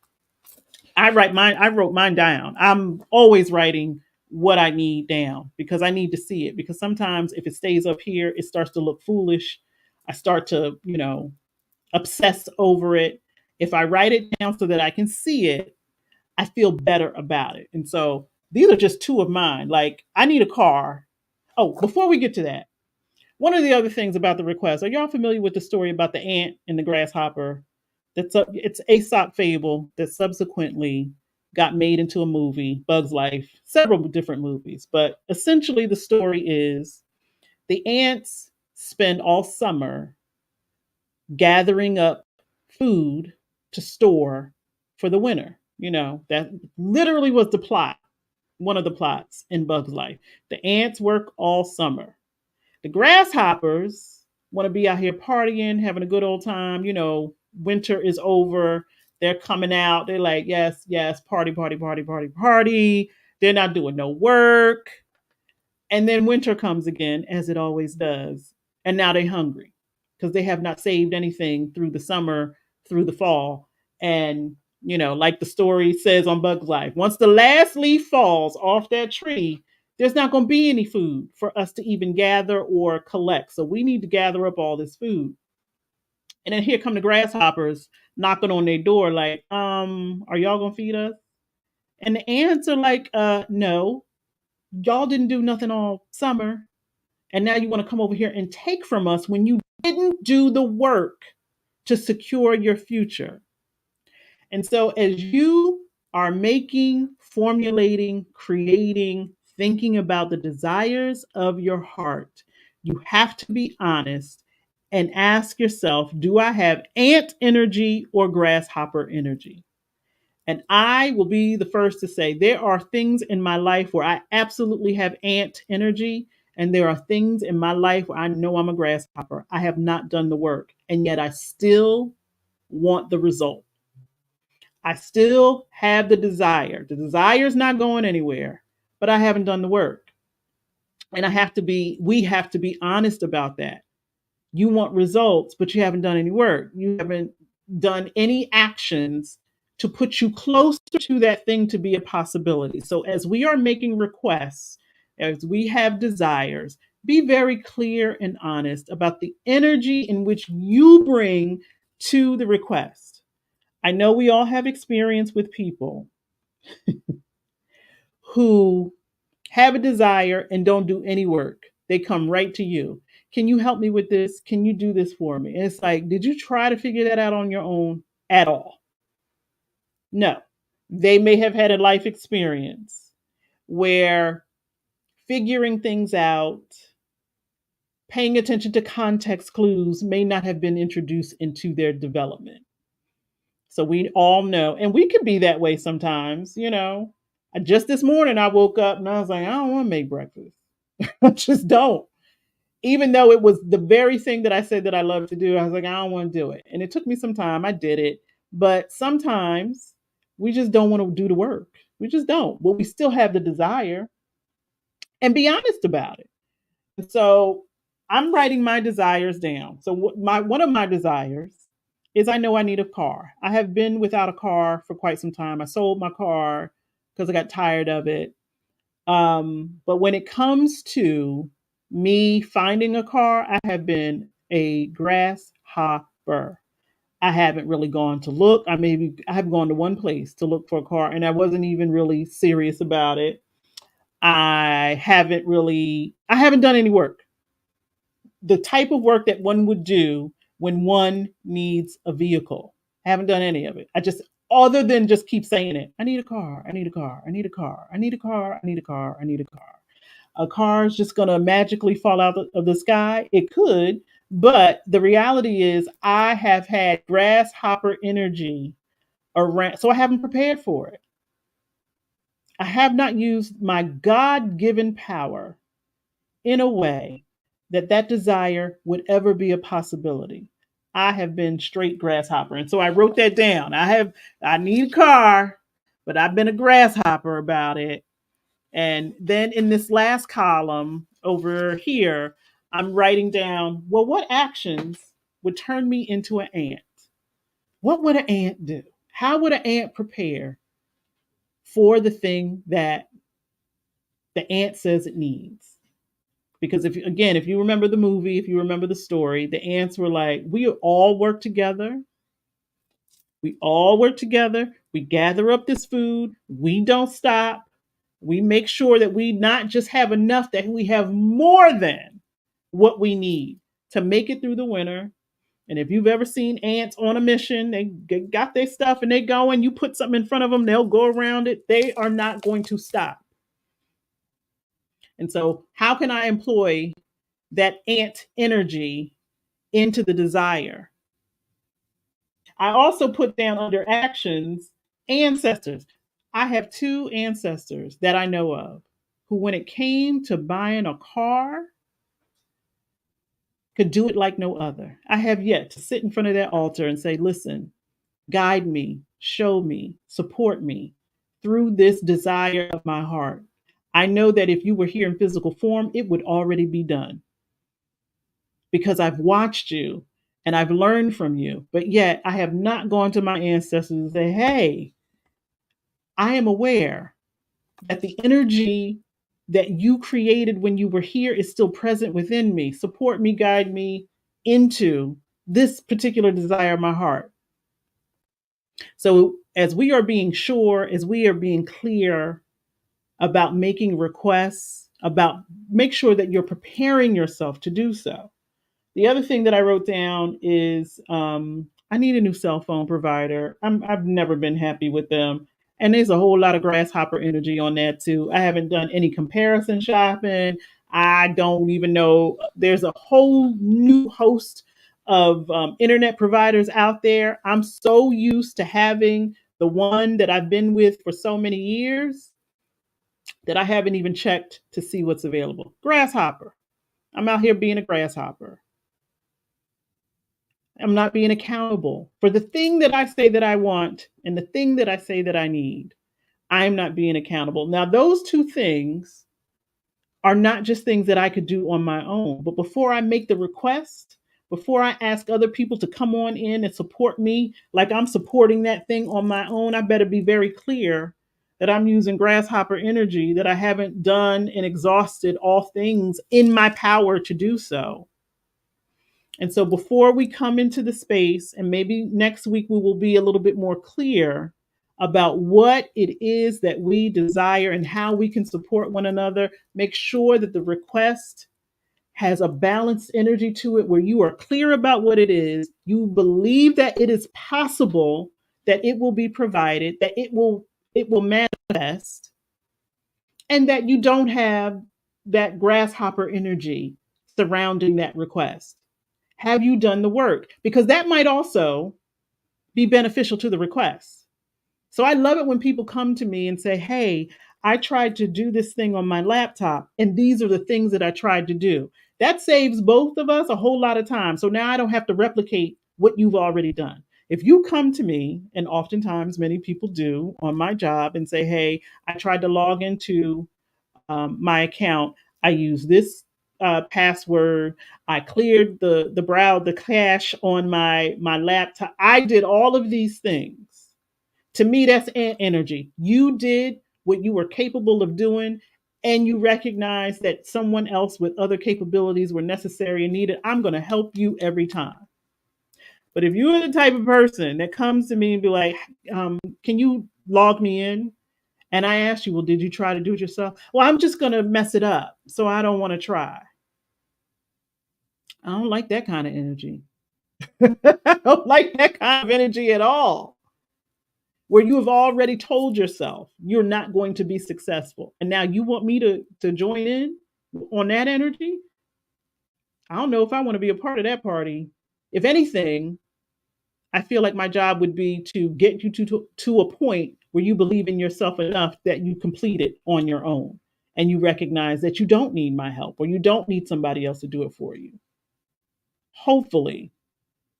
I wrote mine down. I'm always writing what I need down, because I need to see it. Because sometimes if it stays up here, it starts to look foolish. I start to, obsess over it. If I write it down so that I can see it, I feel better about it. And so these are just 2 of mine. Like, I need a car. Oh, before we get to that, one of the other things about the request, are y'all familiar with the story about the ant and the grasshopper? It's Aesop fable that subsequently got made into a movie, Bug's Life, several different movies. But essentially, the story is the ants spend all summer gathering up food to store for the winter. That literally was the plot, one of the plots in Bug's Life. The ants work all summer. The grasshoppers want to be out here partying, having a good old time. Winter is over. They're coming out. They're like, yes, yes, party, party, party, party, party. They're not doing no work. And then winter comes again, as it always does. And now they're hungry because they have not saved anything through the summer, through the fall. And, like the story says on Bug's Life, once the last leaf falls off that tree, there's not going to be any food for us to even gather or collect. So we need to gather up all this food. And then here come the grasshoppers knocking on their door like, are y'all going to feed us? And the ants are like, no, y'all didn't do nothing all summer. And now you want to come over here and take from us when you didn't do the work to secure your future. And so, as you are making, formulating, creating, thinking about the desires of your heart, you have to be honest and ask yourself, do I have ant energy or grasshopper energy? And I will be the first to say there are things in my life where I absolutely have ant energy, and there are things in my life where I know I'm a grasshopper. I have not done the work, and yet I still want the result. I still have the desire. The desire is not going anywhere, but I haven't done the work. And we have to be honest about that. You want results, but you haven't done any work. You haven't done any actions to put you closer to that thing to be a possibility. So, as we are making requests, as we have desires, be very clear and honest about the energy in which you bring to the request. I know we all have experience with people who have a desire and don't do any work. They come right to you. Can you help me with this? Can you do this for me? And it's like, did you try to figure that out on your own at all? No. They may have had a life experience where figuring things out, paying attention to context clues may not have been introduced into their development. So we all know, and we could be that way sometimes, you know. Just this morning, I woke up and I was like, I don't want to make breakfast. I just don't. Even though it was the very thing that I said that I love to do, I was like, I don't want to do it. And it took me some time. I did it. But sometimes we just don't want to do the work. We just don't. But we still have the desire and be honest about it. So I'm writing my desires down. So one of my desires is I know I need a car. I have been without a car for quite some time. I sold my car because I got tired of it. But when it comes to me finding a car, I have been a grasshopper. I haven't really gone to look. I have gone to one place to look for a car, and I wasn't even really serious about it. I haven't done any work. The type of work that one would do when one needs a vehicle. I haven't done any of it. I just, other than just keep saying it, I need a car, I need a car, I need a car, I need a car, I need a car, I need a car. A car is just going to magically fall out of the sky. It could, but the reality is I have had grasshopper energy around, so I haven't prepared for it. I have not used my God given power in a way that desire would ever be a possibility. I have been straight grasshopper. And so I wrote that down. I need a car, but I've been a grasshopper about it. And then in this last column over here, I'm writing down, well, what actions would turn me into an ant? What would an ant do? How would an ant prepare for the thing that the ant says it needs? Because if you remember the movie, if you remember the story, the ants were like, we all work together. We all work together. We gather up this food. We don't stop. We make sure that we not just have enough, that we have more than what we need to make it through the winter. And if you've ever seen ants on a mission, they got their stuff and they go and you put something in front of them, they'll go around it. They are not going to stop. And so, how can I employ that ant energy into the desire? I also put down under actions ancestors. I have two ancestors that I know of who, when it came to buying a car, could do it like no other. I have yet to sit in front of that altar and say, listen, guide me, show me, support me through this desire of my heart. I know that if you were here in physical form, it would already be done because I've watched you and I've learned from you. But yet I have not gone to my ancestors and say, hey, I am aware that the energy that you created when you were here is still present within me. Support me, guide me into this particular desire of my heart. So, as we are being sure, as we are being clear about making requests, about make sure that you're preparing yourself to do so. The other thing that I wrote down is I need a new cell phone provider. I've never been happy with them. And there's a whole lot of grasshopper energy on that too. I haven't done any comparison shopping. I don't even know. There's a whole new host of internet providers out there. I'm so used to having the one that I've been with for so many years that I haven't even checked to see what's available. Grasshopper. I'm out here being a grasshopper. I'm not being accountable for the thing that I say that I want and the thing that I say that I need. I'm not being accountable. Now, those two things are not just things that I could do on my own, but before I make the request, before I ask other people to come on in and support me like I'm supporting that thing on my own, I better be very clear that I'm using grasshopper energy, that I haven't done and exhausted all things in my power to do so. And so before we come into the space, and maybe next week we will be a little bit more clear about what it is that we desire and how we can support one another, make sure that the request has a balanced energy to it where you are clear about what it is, you believe that it is possible, that it will be provided, that it will manifest, and that you don't have that grasshopper energy surrounding that request. Have you done the work? Because that might also be beneficial to the request. So I love it when people come to me and say, hey, I tried to do this thing on my laptop, and these are the things that I tried to do. That saves both of us a whole lot of time. So now I don't have to replicate what you've already done. If you come to me, and oftentimes many people do on my job, and say, hey, I tried to log into my account. I use this password. I cleared the cache on my laptop. I did all of these things. To me, that's energy. You did what you were capable of doing, and you recognize that someone else with other capabilities were necessary and needed. I'm going to help you every time. But if you're the type of person that comes to me and be like, can you log me in? And I asked you, well, did you try to do it yourself? Well, I'm just going to mess it up. So I don't want to try. I don't like that kind of energy. I don't like that kind of energy at all. Where you have already told yourself you're not going to be successful. And now you want me to join in on that energy? I don't know if I want to be a part of that party. If anything, I feel like my job would be to get you to a point where you believe in yourself enough that you complete it on your own and you recognize that you don't need my help or you don't need somebody else to do it for you. Hopefully,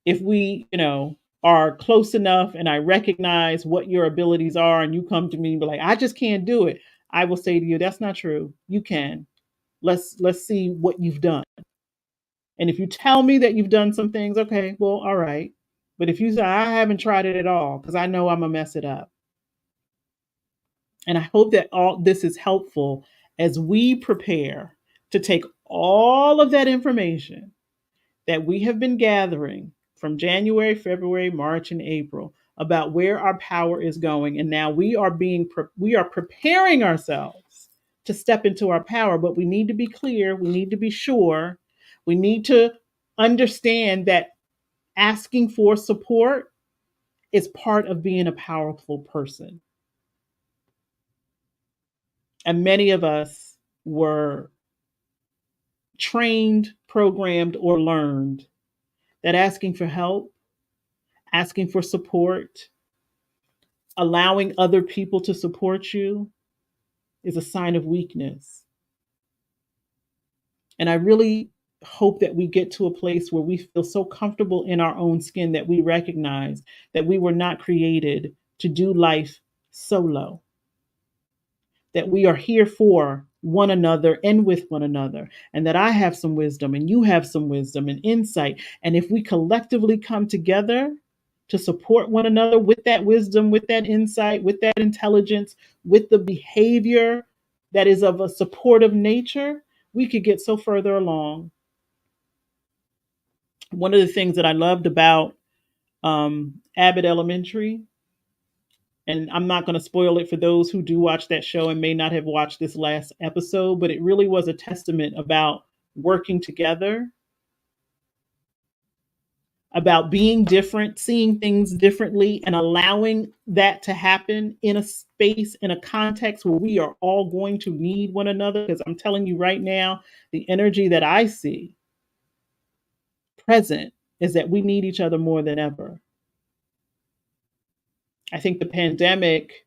if we, are close enough and I recognize what your abilities are and you come to me and be like, I just can't do it, I will say to you, that's not true. You can. Let's see what you've done. And if you tell me that you've done some things, okay, well, all right. But if you say, I haven't tried it at all, because I know I'm going to mess it up. And I hope that all this is helpful as we prepare to take all of that information that we have been gathering from January, February, March, and April about where our power is going. And now we are preparing ourselves to step into our power, but we need to be clear, we need to be sure, we need to understand that asking for support is part of being a powerful person. And many of us were trained, programmed, or learned that asking for help, asking for support, allowing other people to support you is a sign of weakness. And I really hope that we get to a place where we feel so comfortable in our own skin that we recognize that we were not created to do life solo, that we are here for one another and with one another, and that I have some wisdom and you have some wisdom and insight. And if we collectively come together to support one another with that wisdom, with that insight, with that intelligence, with the behavior that is of a supportive nature, we could get so further along. One of the things that I loved about Abbott Elementary And I'm not going to spoil it for those who do watch that show and may not have watched this last episode, but it really was a testament about working together, about being different, seeing things differently, and allowing that to happen in a space, in a context where we are all going to need one another. Because I'm telling you right now, the energy that I see present is that we need each other more than ever. I think the pandemic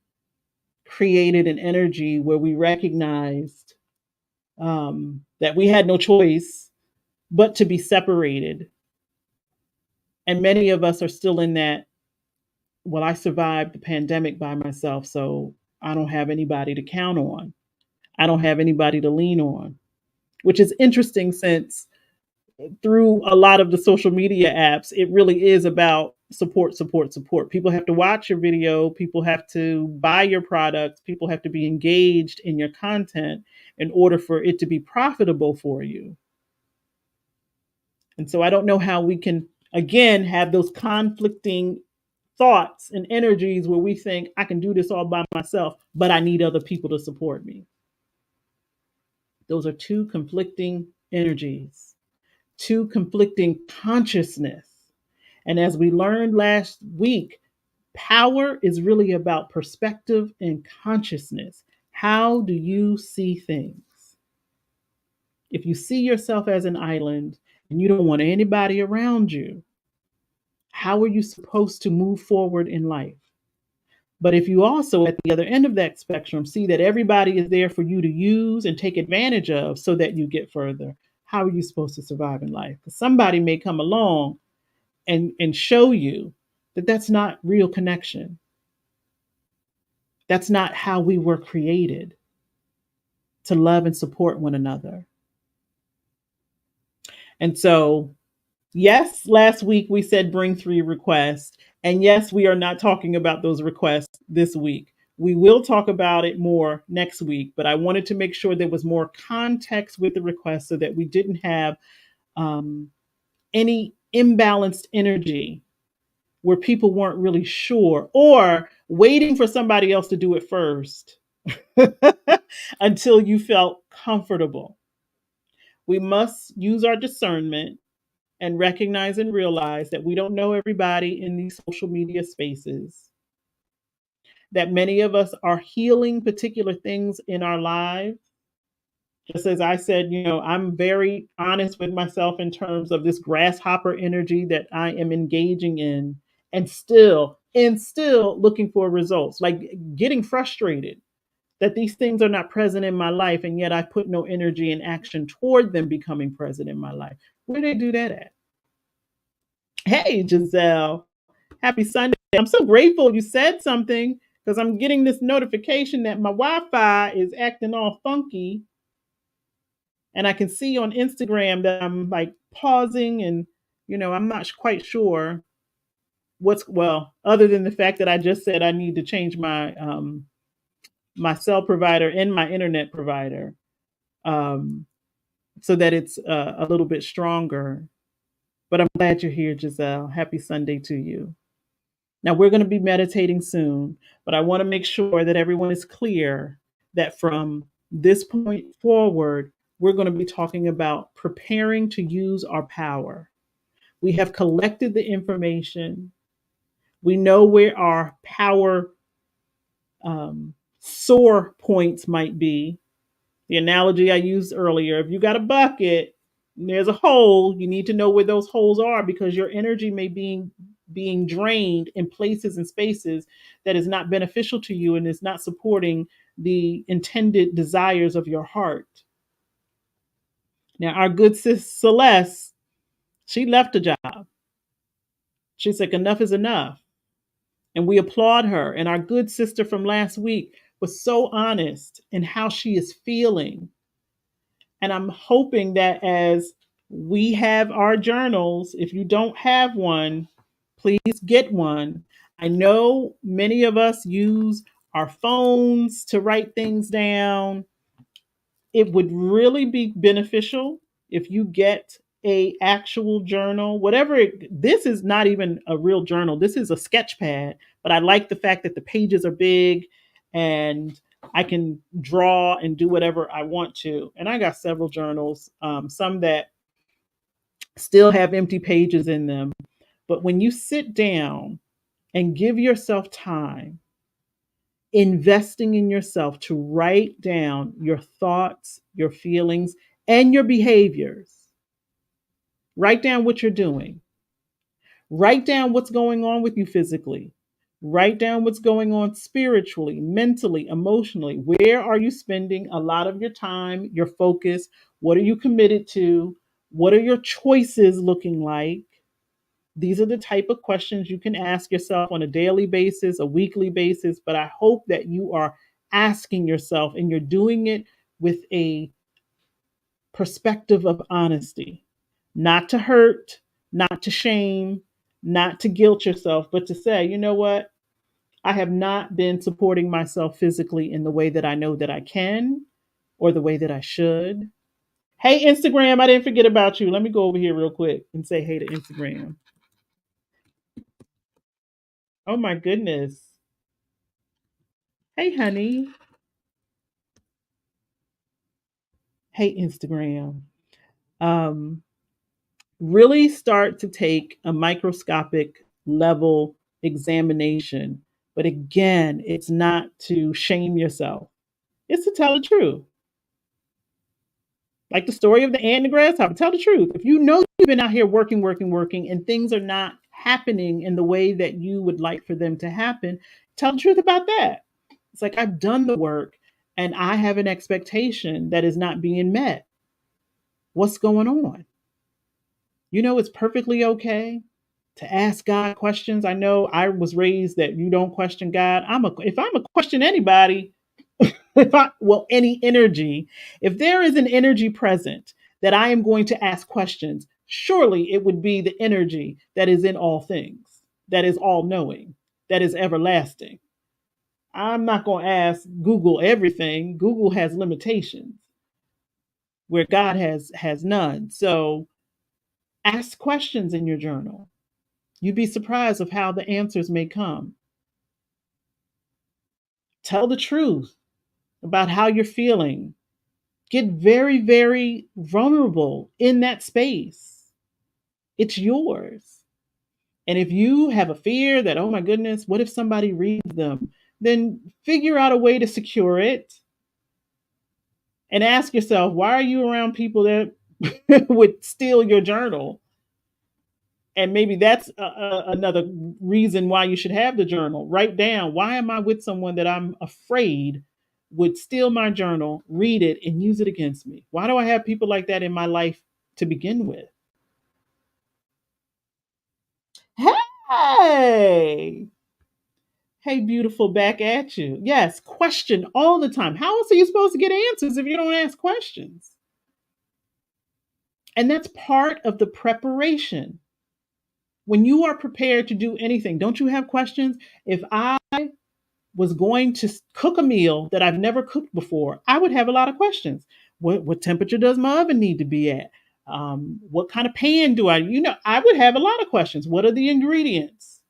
created an energy where we recognized that we had no choice but to be separated. And many of us are still in that, well, I survived the pandemic by myself, so I don't have anybody to count on. I don't have anybody to lean on, which is interesting since through a lot of the social media apps, it really is about support, support, support. People have to watch your video, people have to buy your products, people have to be engaged in your content in order for it to be profitable for you. And so I don't know how we can, again, have those conflicting thoughts and energies where we think I can do this all by myself, but I need other people to support me. Those are two conflicting energies, two conflicting consciousness. And as we learned last week, power is really about perspective and consciousness. How do you see things? If you see yourself as an island and you don't want anybody around you, how are you supposed to move forward in life? But if you also, at the other end of that spectrum, see that everybody is there for you to use and take advantage of so that you get further, how are you supposed to survive in life? Because somebody may come along and show you that that's not real connection. That's not how we were created, to love and support one another. And so, yes, last week we said bring 3 requests. And yes, we are not talking about those requests this week. We will talk about it more next week, but I wanted to make sure there was more context with the request so that we didn't have um, any imbalanced energy where people weren't really sure or waiting for somebody else to do it first until you felt comfortable. We must use our discernment and recognize and realize that we don't know everybody in these social media spaces, that many of us are healing particular things in our lives. Just as I said, I'm very honest with myself in terms of this grasshopper energy that I am engaging in and still looking for results, like getting frustrated that these things are not present in my life, and yet I put no energy and action toward them becoming present in my life. Where do they do that at? Hey, Giselle, happy Sunday. I'm so grateful you said something because I'm getting this notification that my Wi Fi is acting all funky. And I can see on Instagram that I'm like pausing and, I'm not quite sure other than the fact that I just said I need to change my cell provider and my internet provider um, so that it's a little bit stronger. But I'm glad you're here, Giselle. Happy Sunday to you. Now, we're going to be meditating soon, but I want to make sure that everyone is clear that from this point forward, we're going to be talking about preparing to use our power. We have collected the information. We know where our power sore points might be. The analogy I used earlier, if you got a bucket and there's a hole, you need to know where those holes are because your energy may be being drained in places and spaces that is not beneficial to you and is not supporting the intended desires of your heart. Now, our good sis Celeste, she left a job. She's like, enough is enough. And we applaud her. And our good sister from last week was so honest in how she is feeling. And I'm hoping that as we have our journals, if you don't have one, please get one. I know many of us use our phones to write things down. It would really be beneficial if you get a actual journal, this is not even a real journal. This is a sketch pad, but I like the fact that the pages are big and I can draw and do whatever I want to. And I got several journals, some that still have empty pages in them. But when you sit down and give yourself time, investing in yourself to write down your thoughts, your feelings, and your behaviors, write down what you're doing, write down what's going on with you physically, write down what's going on spiritually, mentally, emotionally. Where are you spending a lot of your time, your focus? What are you committed to? What are your choices looking like? These are the type of questions you can ask yourself on a daily basis, a weekly basis, but I hope that you are asking yourself and you're doing it with a perspective of honesty, not to hurt, not to shame, not to guilt yourself, but to say, you know what? I have not been supporting myself physically in the way that I know that I can or the way that I should. Hey, Instagram, I didn't forget about you. Let me go over here real quick and say hey to Instagram. Oh my goodness. Hey, honey. Hey, Instagram. Um, really start to take a microscopic level examination. But again, it's not to shame yourself, it's to tell the truth. Like the story of the ant and the grasshopper, tell the truth. If you know you've been out here working, working, working, and things are not happening in the way that you would like for them to happen, tell the truth about that. It's like, I've done the work and I have an expectation that is not being met. What's going on? It's perfectly okay to ask God questions. I know I was raised that you don't question God. If I'm a question anybody, any energy, if there is an energy present that I am going to ask questions, surely it would be the energy that is in all things, that is all knowing, that is everlasting. I'm not going to ask Google everything. Google has limitations where God has none. So ask questions in your journal. You'd be surprised of how the answers may come. Tell the truth about how you're feeling. Get very, very vulnerable in that space. It's yours. And if you have a fear that, oh my goodness, what if somebody reads them? Then figure out a way to secure it and ask yourself, why are you around people that would steal your journal? And maybe that's another reason why you should have the journal. Write down, why am I with someone that I'm afraid would steal my journal, read it, and use it against me? Why do I have people like that in my life to begin with? Hey, hey, beautiful, back at you. Yes, question all the time. How else are you supposed to get answers if you don't ask questions? And that's part of the preparation. When you are prepared to do anything, don't you have questions? If I was going to cook a meal that I've never cooked before, I would have a lot of questions. What temperature does my oven need to be at? What kind of pan do I would have a lot of questions. What are the ingredients?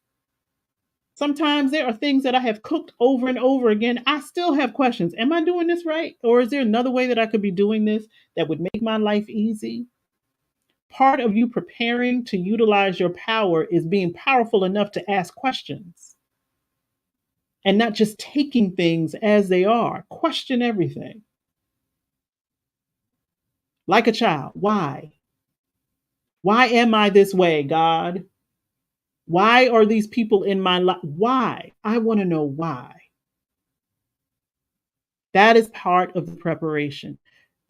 Sometimes there are things that I have cooked over and over again. I still have questions. Am I doing this right? Or is there another way that I could be doing this that would make my life easy? Part of you preparing to utilize your power is being powerful enough to ask questions and not just taking things as they are. Question everything. Like a child. Why? Why am I this way, God? Why are these people in my life? Why? I want to know why. That is part of the preparation.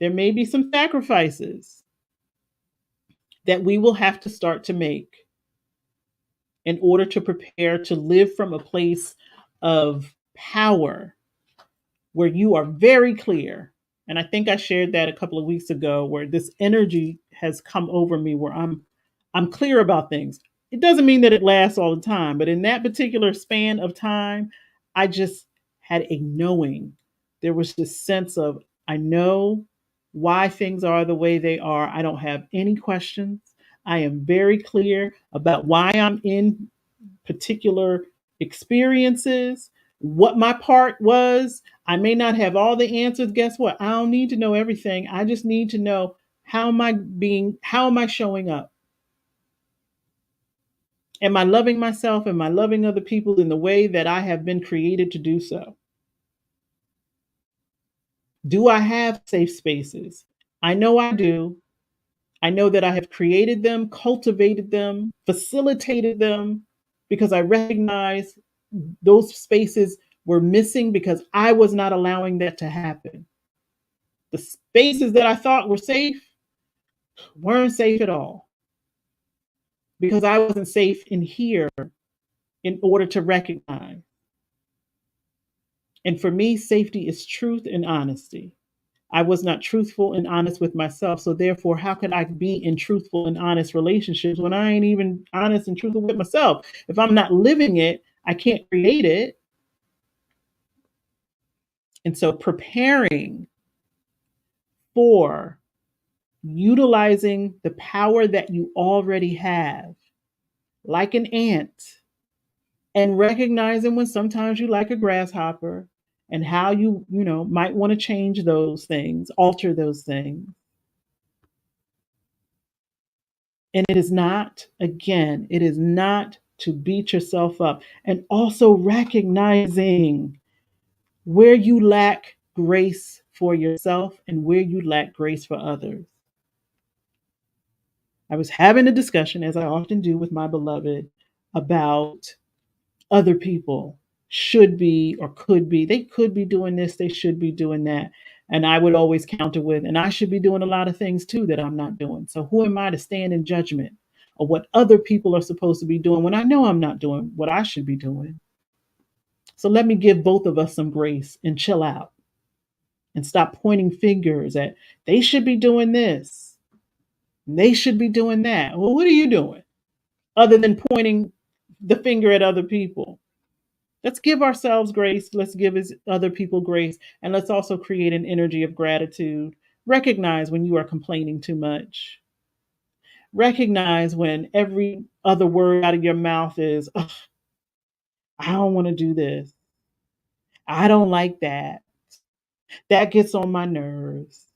There may be some sacrifices that we will have to start to make in order to prepare to live from a place of power where you are very clear. And I think I shared that a couple of weeks ago where this energy has come over me where I'm clear about things. It doesn't mean that it lasts all the time, but in that particular span of time, I just had a knowing. There was this sense of I know why things are the way they are. I don't have any questions. I am very clear about why I'm in particular experiences, what my part was. I may not have all the answers. Guess what? I don't need to know everything. I just need to know how am I showing up? Am I loving myself? Am I loving other people in the way that I have been created to do so? Do I have safe spaces? I know I do. I know that I have created them, cultivated them, facilitated them because I recognize those spaces were missing because I was not allowing that to happen. The spaces that I thought were safe weren't safe at all because I wasn't safe in here in order to recognize. And for me, safety is truth and honesty. I was not truthful and honest with myself. So therefore, how could I be in truthful and honest relationships when I ain't even honest and truthful with myself? If I'm not living it, I can't create it. And so preparing for utilizing the power that you already have, like an ant, and recognizing when sometimes you like a grasshopper and how you might want to change those things, alter those things. And it is not, again, it is not to beat yourself up. And also recognizing where you lack grace for yourself and where you lack grace for others. I was having a discussion, as I often do with my beloved, about other people should be or could be. They could be doing this, they should be doing that. And I would always counter with, and I should be doing a lot of things too that I'm not doing. So who am I to stand in judgment of what other people are supposed to be doing when I know I'm not doing what I should be doing? So let me give both of us some grace and chill out and stop pointing fingers at they should be doing this, they should be doing that. Well, what are you doing other than pointing the finger at other people? Let's give ourselves grace. Let's give other people grace. And let's also create an energy of gratitude. Recognize when you are complaining too much. Recognize when every other word out of your mouth is, "Ugh, I don't want to do this. I don't like that. That gets on my nerves."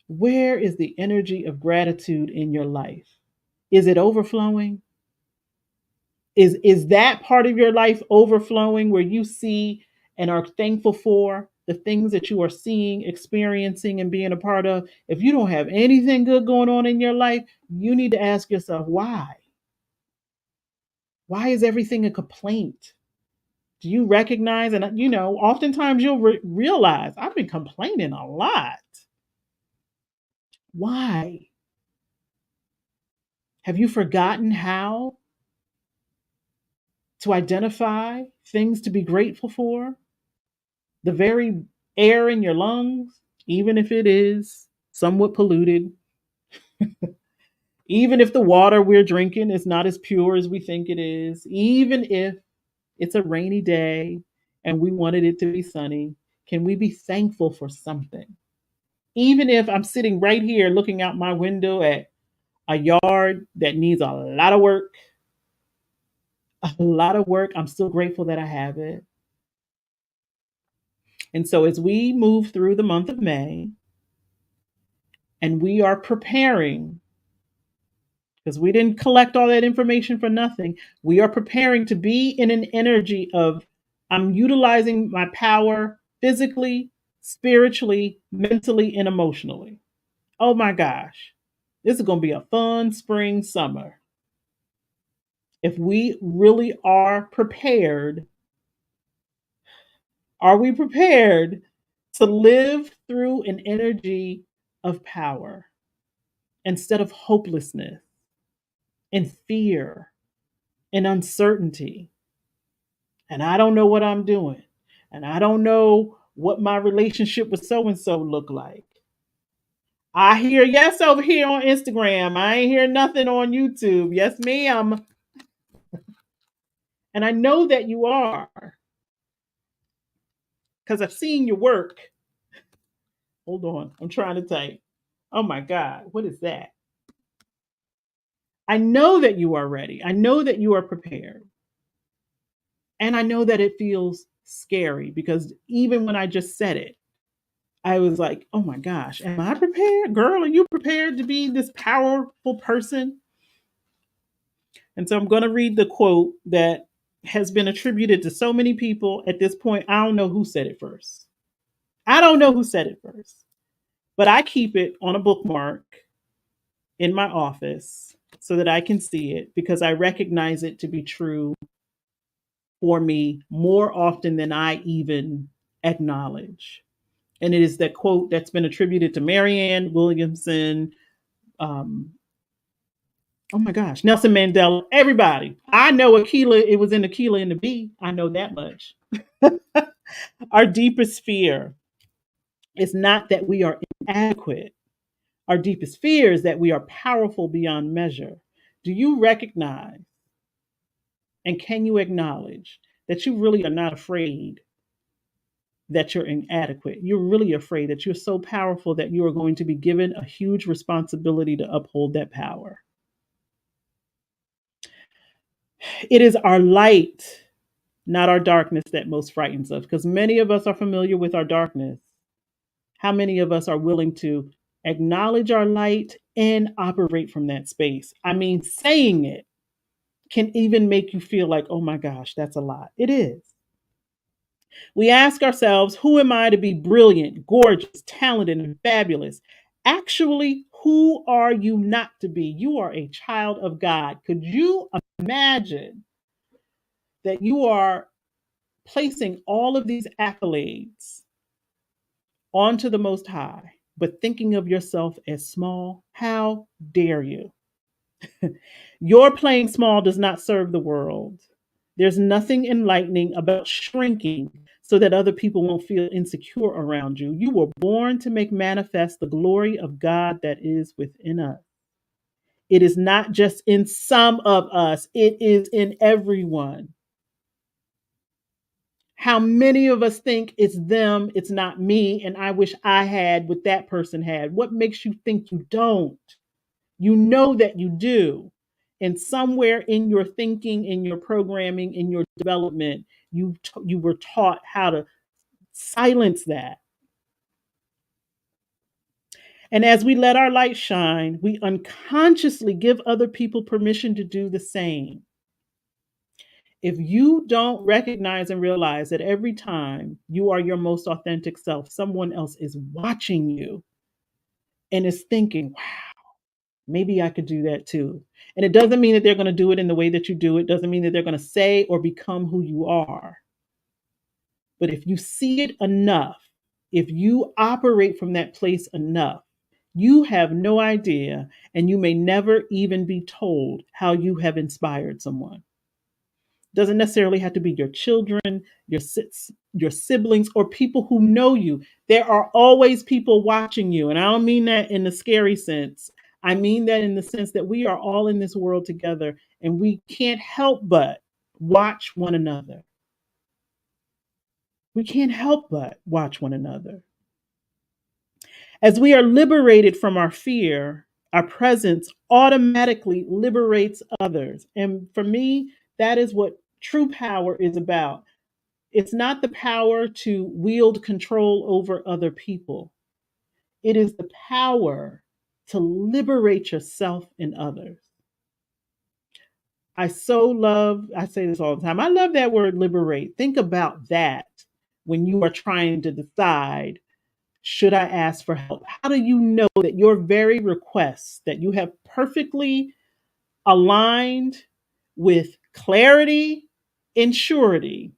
Where is the energy of gratitude in your life? Is it overflowing? Is that part of your life overflowing where you see and are thankful for the things that you are seeing, experiencing, and being a part of? If you don't have anything good going on in your life, you need to ask yourself why is everything a complaint? Do you recognize, and oftentimes you'll realize I've been complaining a lot. Why? Have you forgotten how to identify things to be grateful for? The very air in your lungs, even if it is somewhat polluted, even if the water we're drinking is not as pure as we think it is, even if it's a rainy day and we wanted it to be sunny, can we be thankful for something? Even if I'm sitting right here looking out my window at a yard that needs a lot of work, I'm still grateful that I have it. And so as we move through the month of May and we are preparing, because we didn't collect all that information for nothing. We are preparing to be in an energy of I'm utilizing my power physically, spiritually, mentally, and emotionally. Oh my gosh, this is going to be a fun spring summer. If we really are we prepared to live through an energy of power instead of hopelessness and fear and uncertainty? And I don't know what I'm doing. And I don't know what my relationship with so and so look like. I hear yes over here on Instagram. I ain't hear nothing on YouTube. Yes, ma'am. And I know that you are because I've seen your work. Hold on. I'm trying to type. Oh my God. What is that? I know that you are ready. I know that you are prepared. And I know that it feels scary because even when I just said it, I was like, oh my gosh, am I prepared? Girl, are you prepared to be this powerful person? And so I'm going to read the quote that has been attributed to so many people at this point. I don't know who said it first. I don't know who said it first, but I keep it on a bookmark in my office so that I can see it because I recognize it to be true for me more often than I even acknowledge. And it is that quote that's been attributed to Marianne Williamson, um, oh my gosh, Nelson Mandela, everybody. I know Aquila, it was in Aquila and the Bee. I know that much. Our deepest fear is not that we are inadequate. Our deepest fear is that we are powerful beyond measure. Do you recognize and can you acknowledge that you really are not afraid that you're inadequate? You're really afraid that you're so powerful that you are going to be given a huge responsibility to uphold that power. It is our light, not our darkness, that most frightens us because many of us are familiar with our darkness. How many of us are willing to acknowledge our light and operate from that space? I mean, saying it can even make you feel like, oh my gosh, that's a lot. It is. We ask ourselves, who am I to be brilliant, gorgeous, talented, and fabulous? Actually, who are you not to be? You are a child of God. Could you imagine that you are placing all of these accolades onto the Most High, but thinking of yourself as small? How dare you? Your playing small does not serve the world. There's nothing enlightening about shrinking so that other people won't feel insecure around you. You were born to make manifest the glory of God that is within us. It is not just in some of us, it is in everyone. How many of us think it's them, it's not me, and I wish I had what that person had? What makes you think you don't? You know that you do. And somewhere in your thinking, in your programming, in your development, you were taught how to silence that. And as we let our light shine, we unconsciously give other people permission to do the same. If you don't recognize and realize that every time you are your most authentic self, someone else is watching you and is thinking, wow, maybe I could do that too. And it doesn't mean that they're going to do it in the way that you do it, doesn't mean that they're going to say or become who you are. But if you see it enough, if you operate from that place enough, you have no idea, and you may never even be told how you have inspired someone. Doesn't necessarily have to be your children, your siblings, or people who know you. There are always people watching you. And I don't mean that in the scary sense. I mean that in the sense that we are all in this world together and we can't help but watch one another. We can't help but watch one another. As we are liberated from our fear, our presence automatically liberates others. And for me, that is what true power is about. It's not the power to wield control over other people. It is the power to liberate yourself and others. I say this all the time. I love that word liberate. Think about that when you are trying to decide, should I ask for help? How do you know that your very requests that you have perfectly aligned with clarity and surety,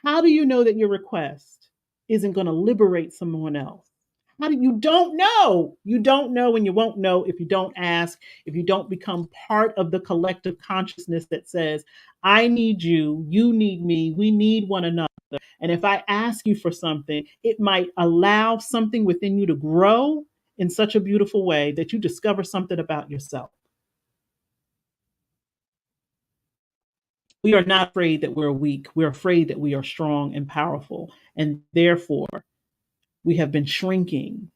how do you know that your request isn't going to liberate someone else? How do you don't know? You don't know, and you won't know if you don't ask, if you don't become part of the collective consciousness that says, I need you, you need me, we need one another. And if I ask you for something, it might allow something within you to grow in such a beautiful way that you discover something about yourself. We are not afraid that we're weak. We're afraid that we are strong and powerful. And therefore, we have been shrinking.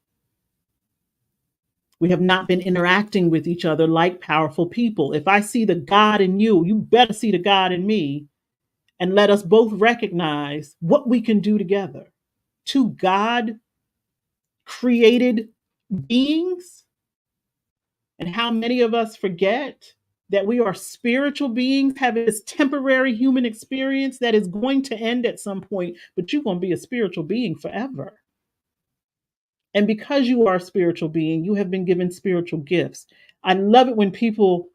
We have not been interacting with each other like powerful people. If I see the God in you, you better see the God in me. and let us both recognize what we can do together. Two God created beings, and how many of us forget that we are spiritual beings having this temporary human experience that is going to end at some point, but you're going to be a spiritual being forever. And because you are a spiritual being, you have been given spiritual gifts. I love it when people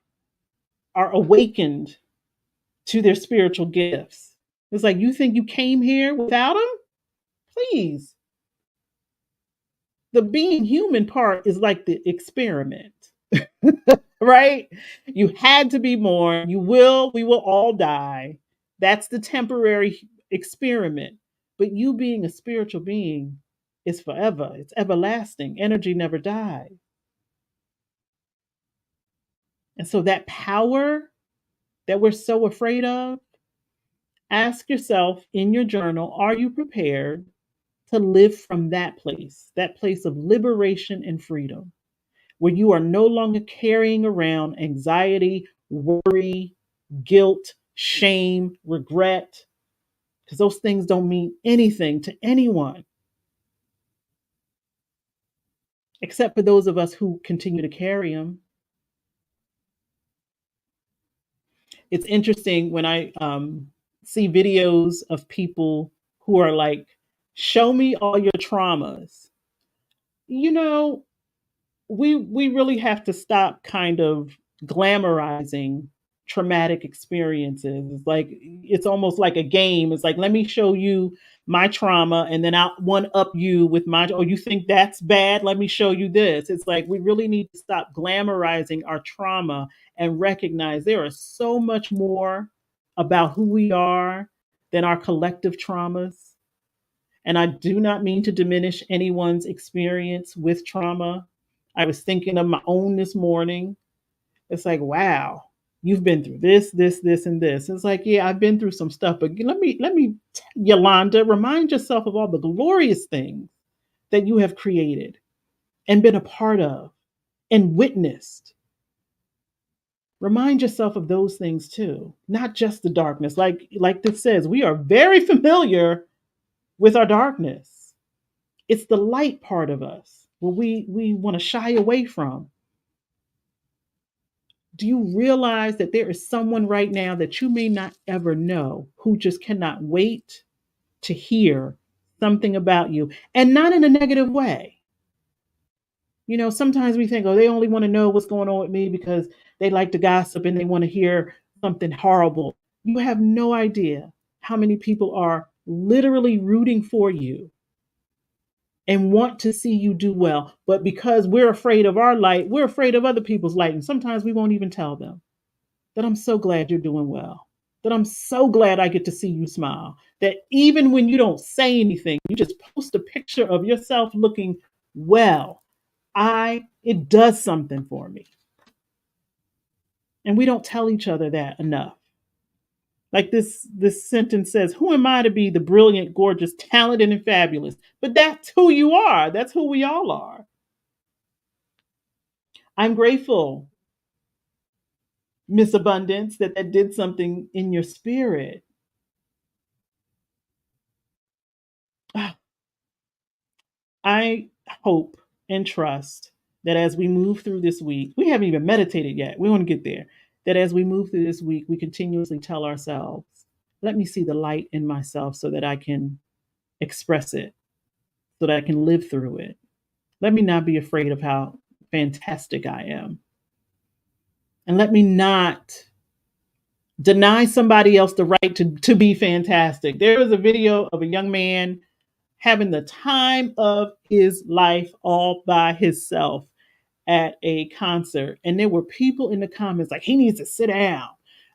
are awakened to their spiritual gifts. It's like, you think you came here without them? Please. The being human part is like the experiment, right? You had to be born. We will all die. That's the temporary experiment. But you being a spiritual being is forever, it's everlasting. Energy never dies. And so that power that we're so afraid of, ask yourself in your journal, are you prepared to live from that place of liberation and freedom, where you are no longer carrying around anxiety, worry, guilt, shame, regret, because those things don't mean anything to anyone except for those of us who continue to carry them. It's interesting when I see videos of people who are like, show me all your traumas. You know, we really have to stop kind of glamorizing traumatic experiences. It's like, it's almost like a game. It's like, let me show you my trauma and then I'll one up you with my, oh, you think that's bad, let me show you this. It's like, we really need to stop glamorizing our trauma and recognize there is so much more about who we are than our collective traumas. And I do not mean to diminish anyone's experience with trauma. I was thinking of my own this morning. It's like, wow, you've been through this, and this. It's like, yeah, I've been through some stuff, but let me, Yolanda, remind yourself of all the glorious things that you have created and been a part of and witnessed. Remind yourself of those things too, not just the darkness. Like this says, we are very familiar with our darkness. It's the light part of us where we want to shy away from. Do you realize that there is someone right now that you may not ever know who just cannot wait to hear something about you, and not in a negative way? You know, sometimes we think, oh, they only want to know what's going on with me because they like to gossip and they want to hear something horrible. You have no idea how many people are literally rooting for you and want to see you do well. But because we're afraid of our light, we're afraid of other people's light. And sometimes we won't even tell them that I'm so glad you're doing well, that I'm so glad I get to see you smile, that even when you don't say anything, you just post a picture of yourself looking well. It does something for me. And we don't tell each other that enough. Like this sentence says, who am I to be the brilliant, gorgeous, talented, and fabulous? But that's who you are. That's who we all are. I'm grateful, Miss Abundance, that did something in your spirit. I hope and trust that as we move through this week, we haven't even meditated yet. We want to get there. That as we move through this week, we continuously tell ourselves, let me see the light in myself so that I can express it, so that I can live through it. Let me not be afraid of how fantastic I am. And let me not deny somebody else the right to be fantastic. There was a video of a young man having the time of his life all by himself at a concert. And there were people in the comments like, he needs to sit down.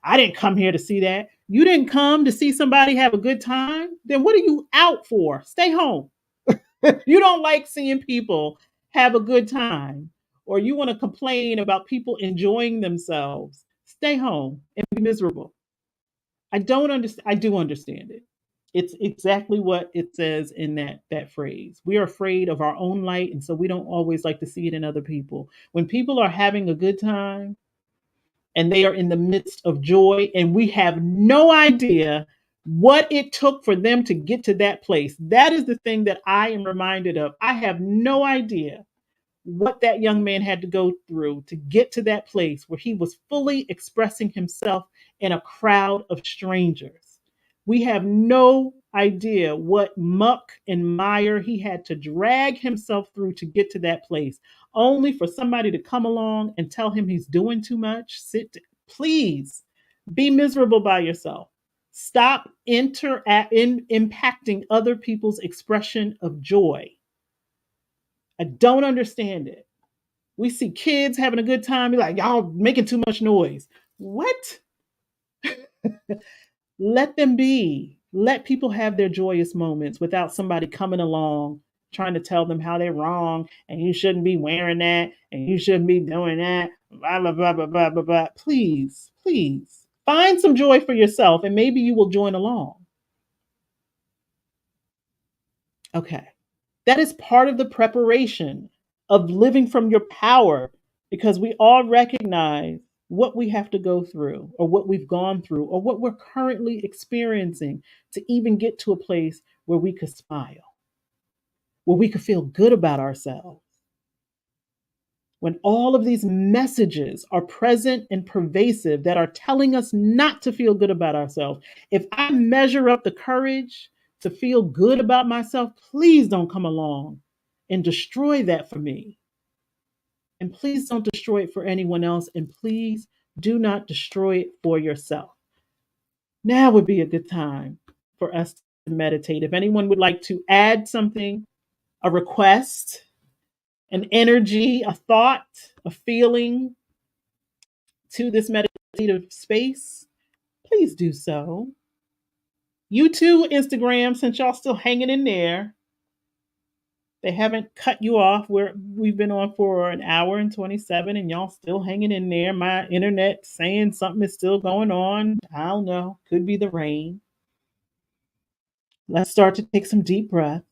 I didn't come here to see that. You didn't come to see somebody have a good time? Then what are you out for? Stay home. You don't like seeing people have a good time, or you want to complain about people enjoying themselves, stay home and be miserable. I don't understand. I do understand it. It's exactly what it says in that phrase. We are afraid of our own light, and so we don't always like to see it in other people. When people are having a good time and they are in the midst of joy, and we have no idea what it took for them to get to that place. That is the thing that I am reminded of. I have no idea what that young man had to go through to get to that place where he was fully expressing himself in a crowd of strangers. We have no idea what muck and mire he had to drag himself through to get to that place, only for somebody to come along and tell him he's doing too much. Please be miserable by yourself. Stop impacting other people's expression of joy. I don't understand it. We see kids having a good time. You're like, y'all making too much noise. What? Let them be. Let people have their joyous moments without somebody coming along trying to tell them how they're wrong and you shouldn't be wearing that and you shouldn't be doing that. Blah, blah, blah, blah, blah, blah, blah. Please, please find some joy for yourself and maybe you will join along. Okay. That is part of the preparation of living from your power because we all recognize what we have to go through or what we've gone through or what we're currently experiencing to even get to a place where we could smile, where we could feel good about ourselves. When all of these messages are present and pervasive that are telling us not to feel good about ourselves, if I measure up the courage to feel good about myself, please don't come along and destroy that for me. And please don't destroy it for anyone else. And please do not destroy it for yourself. Now would be a good time for us to meditate. If anyone would like to add something, a request, an energy, a thought, a feeling to this meditative space, please do so. You too, Instagram, since y'all still hanging in there, they haven't cut you off. We've been on for an hour and 27 and y'all still hanging in there. My internet saying something is still going on. I don't know. Could be the rain. Let's start to take some deep breaths.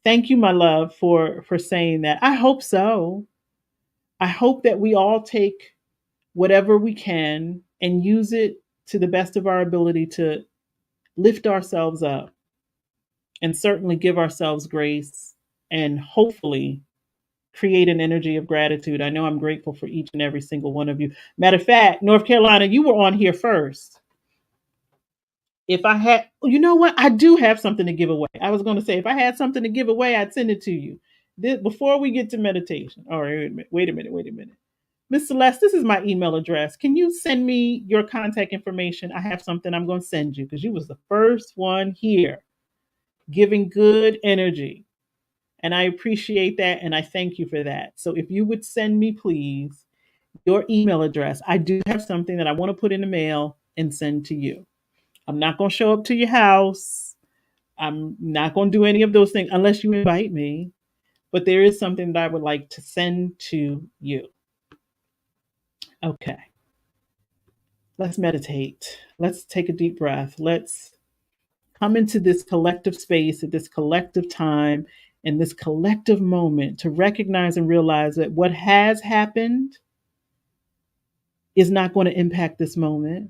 Thank you, my love, for saying that. I hope so. I hope that we all take whatever we can and use it to the best of our ability to lift ourselves up and certainly give ourselves grace and hopefully create an energy of gratitude. I know I'm grateful for each and every single one of you. Matter of fact, North Carolina, you were on here first. If I had, you know what? I do have something to give away. I was going to say, if I had something to give away, I'd send it to you. Before we get to meditation. All right, wait a minute. Miss Celeste, this is my email address. Can you send me your contact information? I have something I'm going to send you because you was the first one here giving good energy. And I appreciate that and I thank you for that. So if you would send me, please, your email address, I do have something that I want to put in the mail and send to you. I'm not going to show up to your house. I'm not going to do any of those things unless you invite me. But there is something that I would like to send to you. Okay. Let's meditate. Let's take a deep breath. Let's come into this collective space at this collective time and this collective moment to recognize and realize that what has happened is not going to impact this moment.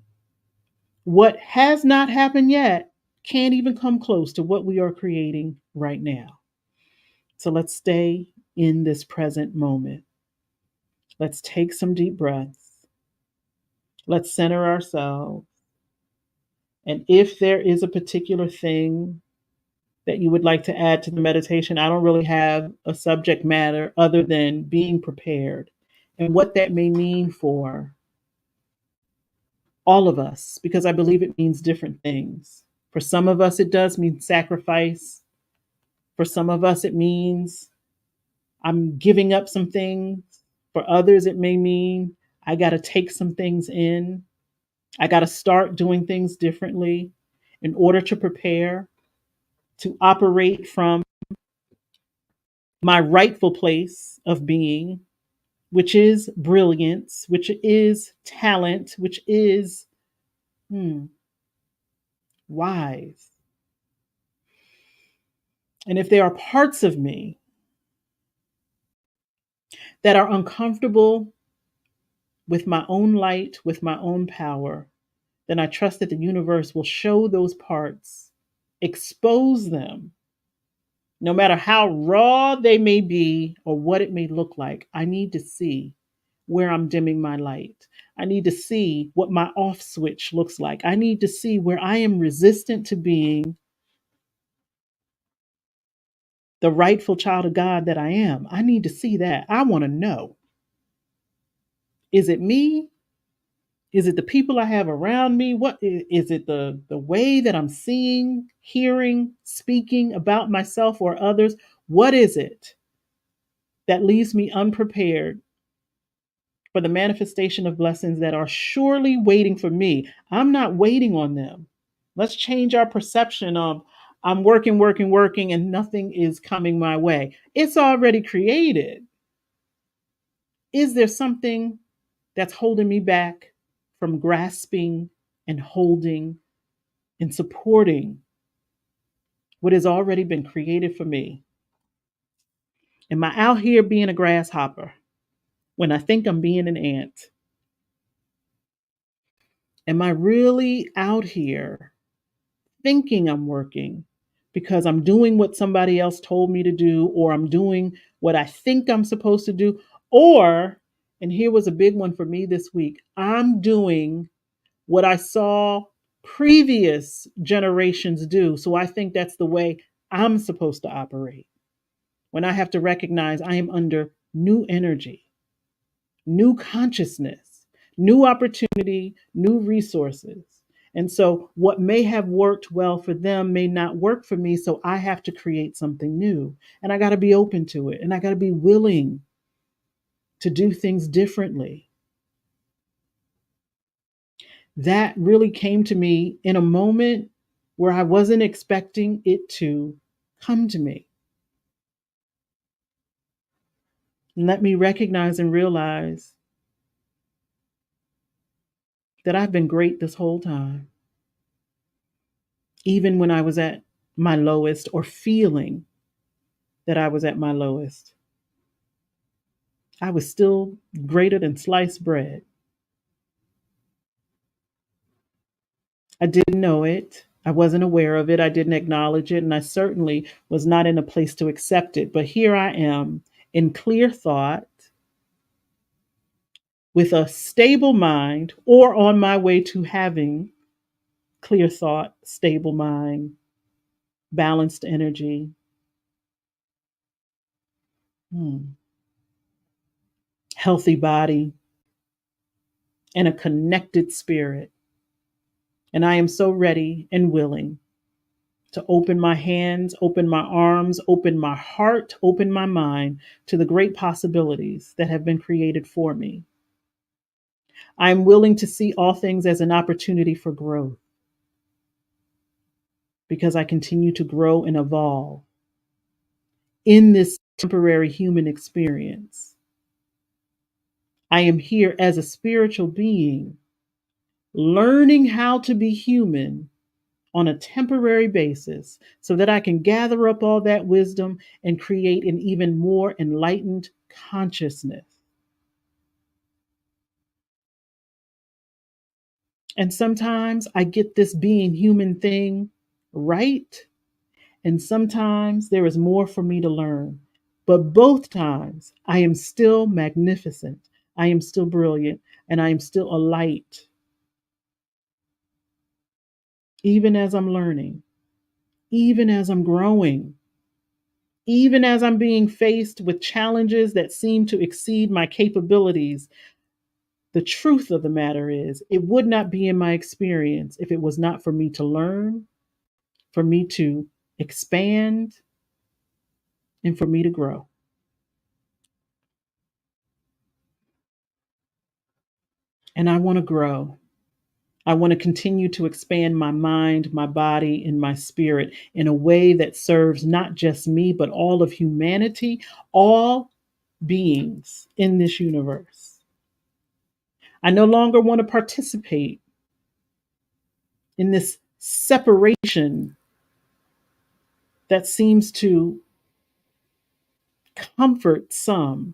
What has not happened yet can't even come close to what we are creating right now. So let's stay in this present moment. Let's take some deep breaths. Let's center ourselves. And if there is a particular thing that you would like to add to the meditation, I don't really have a subject matter other than being prepared and what that may mean for all of us, because I believe it means different things. For some of us, it does mean sacrifice. For some of us, it means I'm giving up some things. For others, it may mean I got to take some things in. I got to start doing things differently in order to prepare to operate from my rightful place of being, which is brilliance, which is talent, which is wise. And if there are parts of me that are uncomfortable with my own light, with my own power, then I trust that the universe will show those parts, expose them, no matter how raw they may be or what it may look like. I need to see where I'm dimming my light. I need to see what my off switch looks like. I need to see where I am resistant to being the rightful child of God that I am. I need to see that. I want to know, is it me? Is it the people I have around me? What is it, the way that I'm seeing, hearing, speaking about myself or others? What is it that leaves me unprepared for the manifestation of blessings that are surely waiting for me? I'm not waiting on them. Let's change our perception of I'm working, working, working, and nothing is coming my way. It's already created. Is there something that's holding me back from grasping and holding and supporting what has already been created for me? Am I out here being a grasshopper when I think I'm being an ant? Am I really out here thinking I'm working because I'm doing what somebody else told me to do, or I'm doing what I think I'm supposed to do? Or, and here was a big one for me this week, I'm doing what I saw previous generations do. So I think that's the way I'm supposed to operate. When I have to recognize I am under new energy, new consciousness, new opportunity, new resources. And so what may have worked well for them may not work for me. So I have to create something new. And I got to be open to it. And I got to be willing to do things differently. That really came to me in a moment where I wasn't expecting it to come to me. And let me recognize and realize that I've been great this whole time. Even when I was at my lowest or feeling that I was at my lowest, I was still greater than sliced bread. I didn't know it. I wasn't aware of it. I didn't acknowledge it. And I certainly was not in a place to accept it. But here I am in clear thought with a stable mind, or on my way to having clear thought, stable mind, balanced energy, healthy body, and a connected spirit. And I am so ready and willing to open my hands, open my arms, open my heart, open my mind to the great possibilities that have been created for me. I am willing to see all things as an opportunity for growth because I continue to grow and evolve in this temporary human experience. I am here as a spiritual being, learning how to be human on a temporary basis so that I can gather up all that wisdom and create an even more enlightened consciousness. And sometimes I get this being human thing right, and sometimes there is more for me to learn. But both times, I am still magnificent, I am still brilliant, and I am still a light, even as I'm learning, even as I'm growing, even as I'm being faced with challenges that seem to exceed my capabilities. The truth of the matter is, it would not be in my experience if it was not for me to learn, for me to expand, and for me to grow. And I want to grow. I want to continue to expand my mind, my body, and my spirit in a way that serves not just me, but all of humanity, all beings in this universe. I no longer want to participate in this separation that seems to comfort some.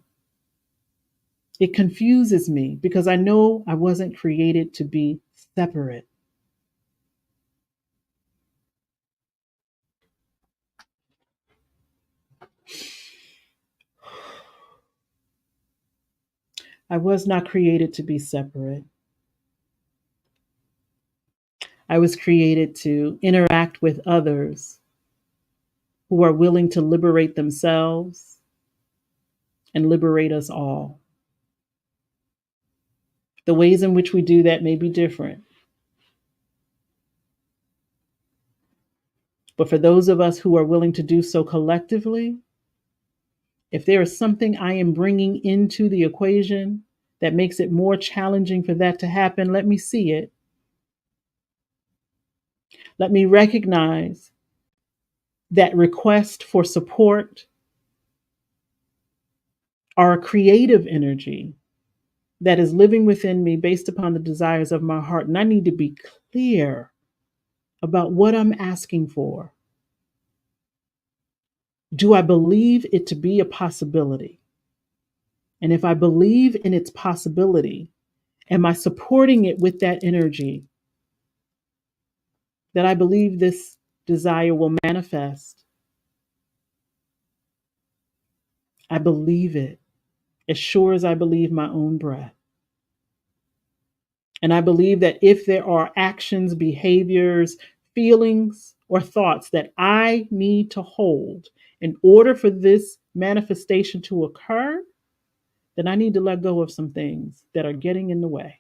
It confuses me because I know I wasn't created to be separate. I was not created to be separate. I was created to interact with others who are willing to liberate themselves and liberate us all. The ways in which we do that may be different. But for those of us who are willing to do so collectively, if there is something I am bringing into the equation that makes it more challenging for that to happen, let me see it. Let me recognize that request for support are a creative energy that is living within me based upon the desires of my heart. And I need to be clear about what I'm asking for. Do I believe it to be a possibility? And if I believe in its possibility, am I supporting it with that energy that I believe this desire will manifest? I believe it as sure as I believe my own breath. And I believe that if there are actions, behaviors, feelings, or thoughts that I need to hold in order for this manifestation to occur, then I need to let go of some things that are getting in the way.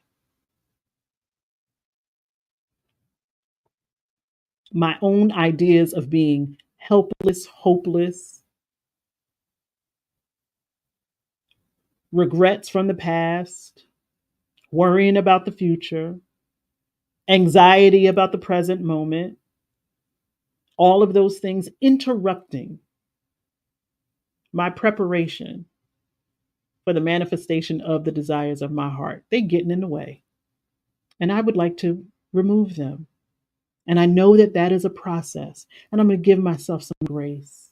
My own ideas of being helpless, hopeless, regrets from the past, worrying about the future, anxiety about the present moment, all of those things interrupting my preparation for the manifestation of the desires of my heart. They getting in the way. And I would like to remove them. And I know that that is a process. And I'm going to give myself some grace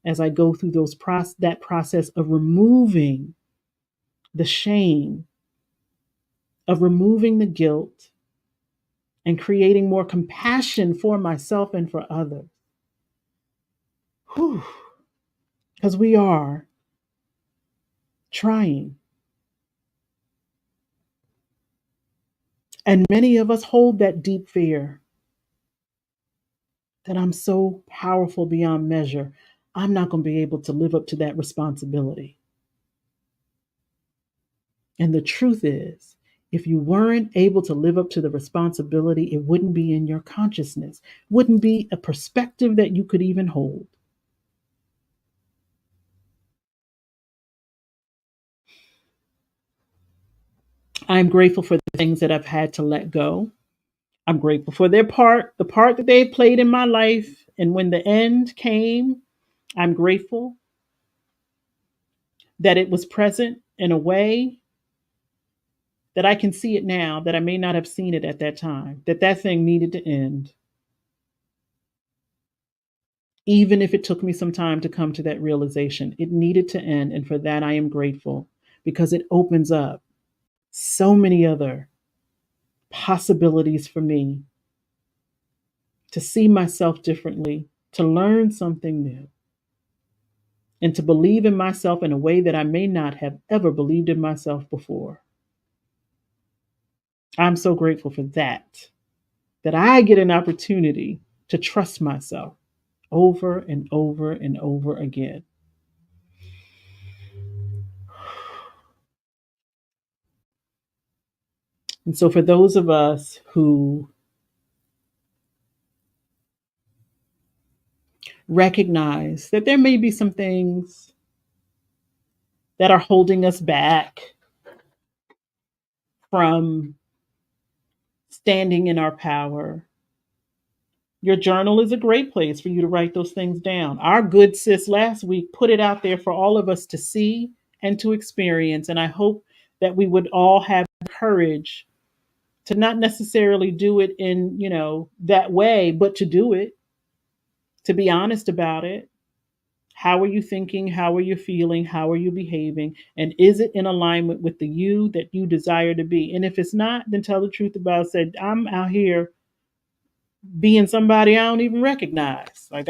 as I go through that process of removing the shame, of removing the guilt, and creating more compassion for myself and for others. Because we are trying. And many of us hold that deep fear that I'm so powerful beyond measure. I'm not going to be able to live up to that responsibility. And the truth is, if you weren't able to live up to the responsibility, it wouldn't be in your consciousness, wouldn't be a perspective that you could even hold. I'm grateful for the things that I've had to let go. I'm grateful for the part that they played in my life. And when the end came, I'm grateful that it was present in a way that I can see it now that I may not have seen it at that time, that thing needed to end. Even if it took me some time to come to that realization, it needed to end. And for that, I am grateful because it opens up so many other possibilities for me to see myself differently, to learn something new, and to believe in myself in a way that I may not have ever believed in myself before. I'm so grateful for that I get an opportunity to trust myself over and over and over again. And so, for those of us who recognize that there may be some things that are holding us back from standing in our power, your journal is a great place for you to write those things down. Our good sis last week put it out there for all of us to see and to experience. And I hope that we would all have courage to not necessarily do it in, that way, but to do it, to be honest about it. How are you thinking? How are you feeling? How are you behaving? And is it in alignment with the you that you desire to be? And if it's not, then tell the truth about it. Say, I'm out here being somebody I don't even recognize. Like,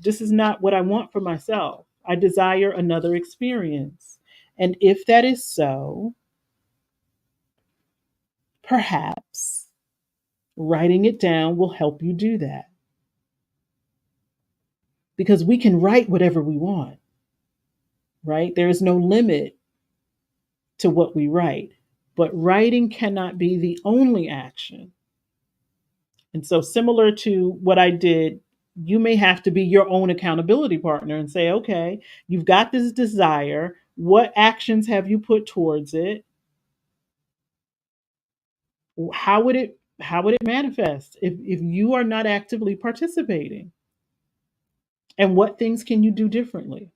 this is not what I want for myself. I desire another experience. And if that is so, Perhaps writing it down will help you do that because we can write whatever we want, right? There is no limit to what we write, but writing cannot be the only action. And so, similar to what I did, you may have to be your own accountability partner and say, okay, you've got this desire. What actions have you put towards it? How would it manifest if you are not actively participating? And what things can you do differently?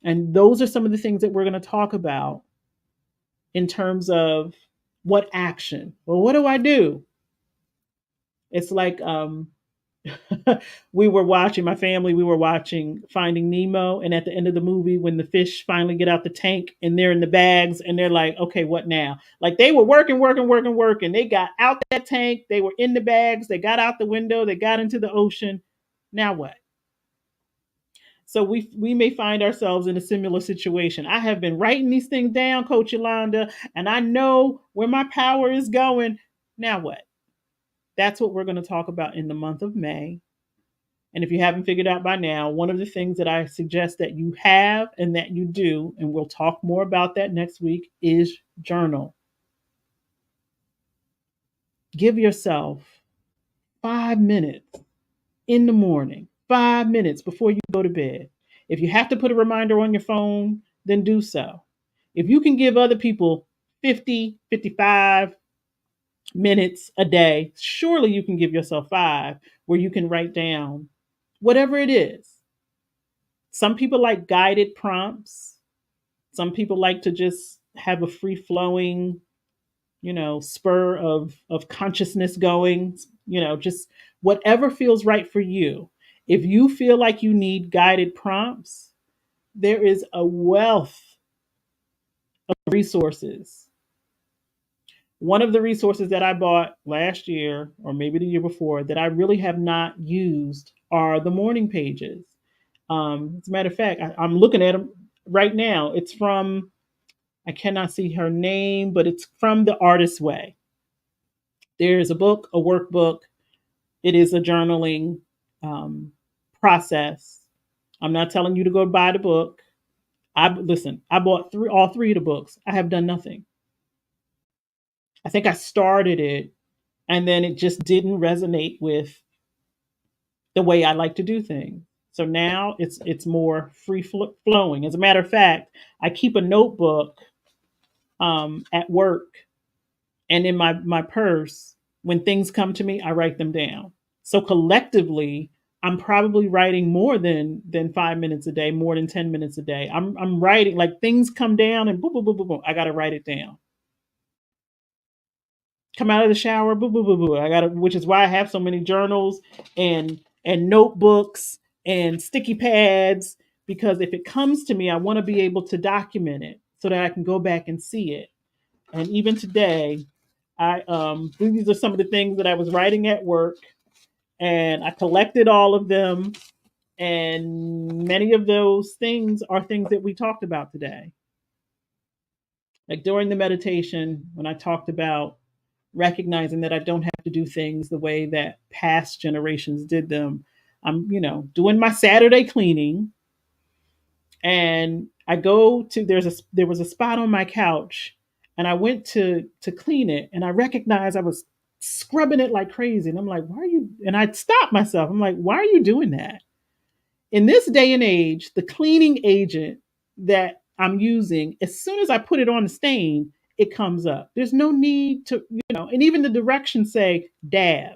And those are some of the things that we're going to talk about in terms of what action. Well, what do I do? It's like we were watching, my family, we were watching Finding Nemo. And at the end of the movie, when the fish finally get out the tank and they're in the bags and they're like, okay, what now? Like they were working, working, working, working. They got out that tank. They were in the bags. They got out the window. They got into the ocean. Now what? So we may find ourselves in a similar situation. I have been writing these things down, Coach Yolanda, and I know where my power is going. Now what? That's what we're going to talk about in the month of May. And if you haven't figured out by now, one of the things that I suggest that you have and that you do, and we'll talk more about that next week, is journal. Give yourself 5 minutes in the morning, 5 minutes before you go to bed. If you have to put a reminder on your phone, then do so. If you can give other people 50, 55 minutes a day, surely you can give yourself 5 where you can write down whatever it is. Some people like guided prompts. Some people like to just have a free flowing, spur of consciousness going, just whatever feels right for you. If you feel like you need guided prompts, there is a wealth of resources. One of the resources that I bought last year, or maybe the year before, that I really have not used are the morning pages. As a matter of fact, I'm looking at them right now. It's from, I cannot see her name, but it's from The Artist's Way. There's a book, a workbook. It is a journaling process. I'm not telling you to go buy the book. I bought all three of the books. I have done nothing. I think I started it and then it just didn't resonate with the way I like to do things. So now it's more free flowing. As a matter of fact, I keep a notebook at work and in my purse. When things come to me, I write them down. So collectively, I'm probably writing more than 5 minutes a day, more than 10 minutes a day. I'm writing like things come down and boom, boom, boom, boom, boom. I got to write it down. Come out of the shower, boo, boo, boo, boo. I got to, which is why I have so many journals and notebooks and sticky pads, because if it comes to me, I want to be able to document it so that I can go back and see it. And even today, these are some of the things that I was writing at work, and I collected all of them. And many of those things are things that we talked about today. Like during the meditation, when I talked about recognizing that I don't have to do things the way that past generations did them. I'm, doing my Saturday cleaning, and I go to there was a spot on my couch, and I went to clean it, and I recognized I was scrubbing it like crazy, and I'm like, why are you? And I stopped myself. I'm like, why are you doing that? In this day and age, the cleaning agent that I'm using, as soon as I put it on the stain, it comes up. There's no need to, and even the directions say dab.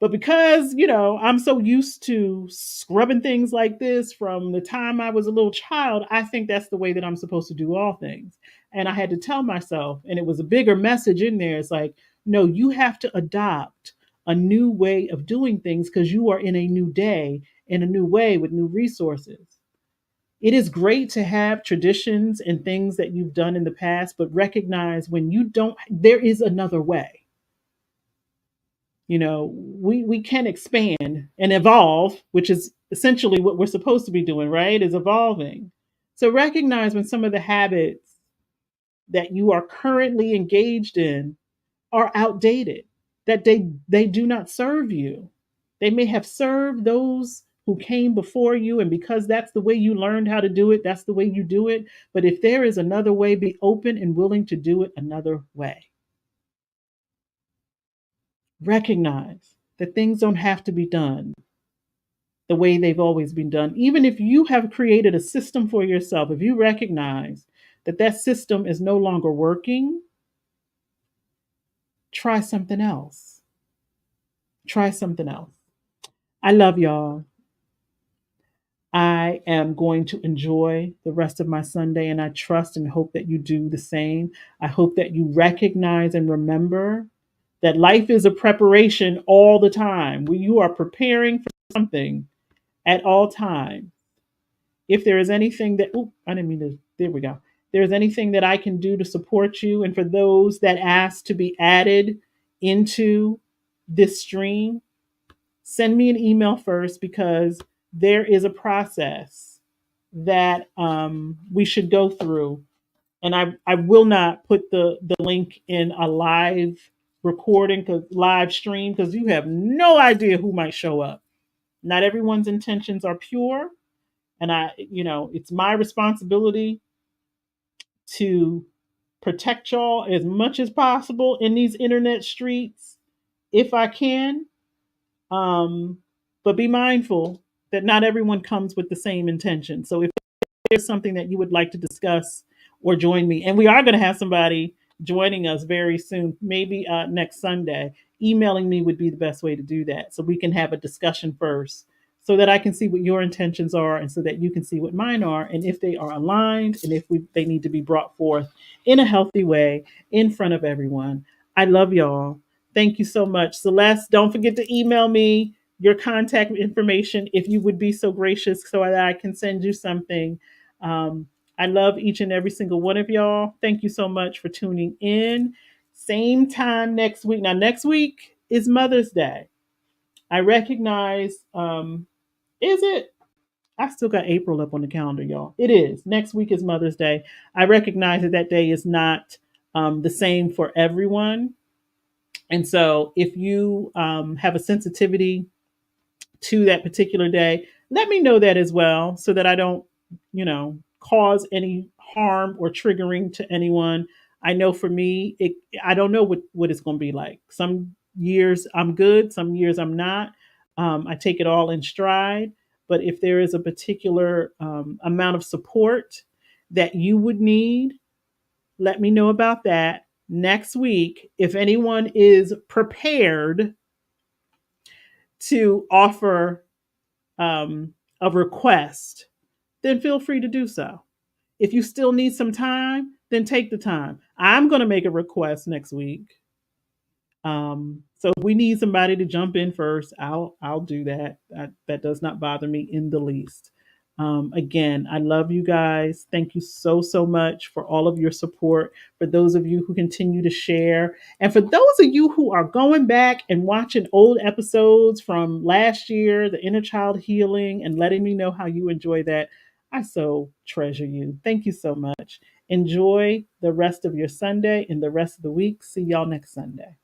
But because, I'm so used to scrubbing things like this from the time I was a little child, I think that's the way that I'm supposed to do all things. And I had to tell myself, and it was a bigger message in there. It's like, no, you have to adopt a new way of doing things because you are in a new day, in a new way with new resources. It is great to have traditions and things that you've done in the past, but recognize when you don't, there is another way. We can expand and evolve, which is essentially what we're supposed to be doing, right? Is evolving. So recognize when some of the habits that you are currently engaged in are outdated, that they do not serve you. They may have served those who came before you, and because that's the way you learned how to do it, that's the way you do it. But if there is another way, be open and willing to do it another way. Recognize that things don't have to be done the way they've always been done. Even if you have created a system for yourself, if you recognize that that system is no longer working, try something else. Try something else. I love y'all. I am going to enjoy the rest of my Sunday, and I trust and hope that you do the same. I hope that you recognize and remember that life is a preparation all the time, where you are preparing for something at all times. If there is anything that, oh, I didn't mean to, there we go. There is anything that I can do to support you, and for those that ask to be added into this stream, send me an email first, because there is a process that we should go through. And I will not put the link in a live recording, because live stream, because you have no idea who might show up. Not everyone's intentions are pure. And it's my responsibility to protect y'all as much as possible in these internet streets if I can. Um, but be mindful that not everyone comes with the same intention. So if there's something that you would like to discuss or join me, and we are going to have somebody joining us very soon, maybe next Sunday, emailing me would be the best way to do that, so we can have a discussion first, so that I can see what your intentions are, and so that you can see what mine are, and if they are aligned, and if they need to be brought forth in a healthy way in front of everyone. I love y'all. Thank you so much. Celeste, don't forget to email me your contact information if you would be so gracious, so that I can send you something. I love each and every single one of y'all. Thank you so much for tuning in. Same time next week. Now, next week is Mother's Day. I recognize, is it? I still got April up on the calendar, y'all. It is. Next week is Mother's Day. I recognize that that day is not the same for everyone. And so if you have a sensitivity to that particular day, let me know that as well, so that I don't, cause any harm or triggering to anyone. I know for me, I don't know what it's going to be like. Some years I'm good, some years I'm not. I take it all in stride. But if there is a particular amount of support that you would need, let me know about that next week. If anyone is prepared to offer a request, then feel free to do so. If you still need some time, then take the time. I'm going to make a request next week. So if we need somebody to jump in first, I'll do that. That does not bother me in the least. Again, I love you guys. Thank you so much for all of your support. For those of you who continue to share, and for those of you who are going back and watching old episodes from last year, the inner child healing, and letting me know how you enjoy that, I so treasure you. Thank you so much. Enjoy the rest of your Sunday and the rest of the week. See y'all next Sunday.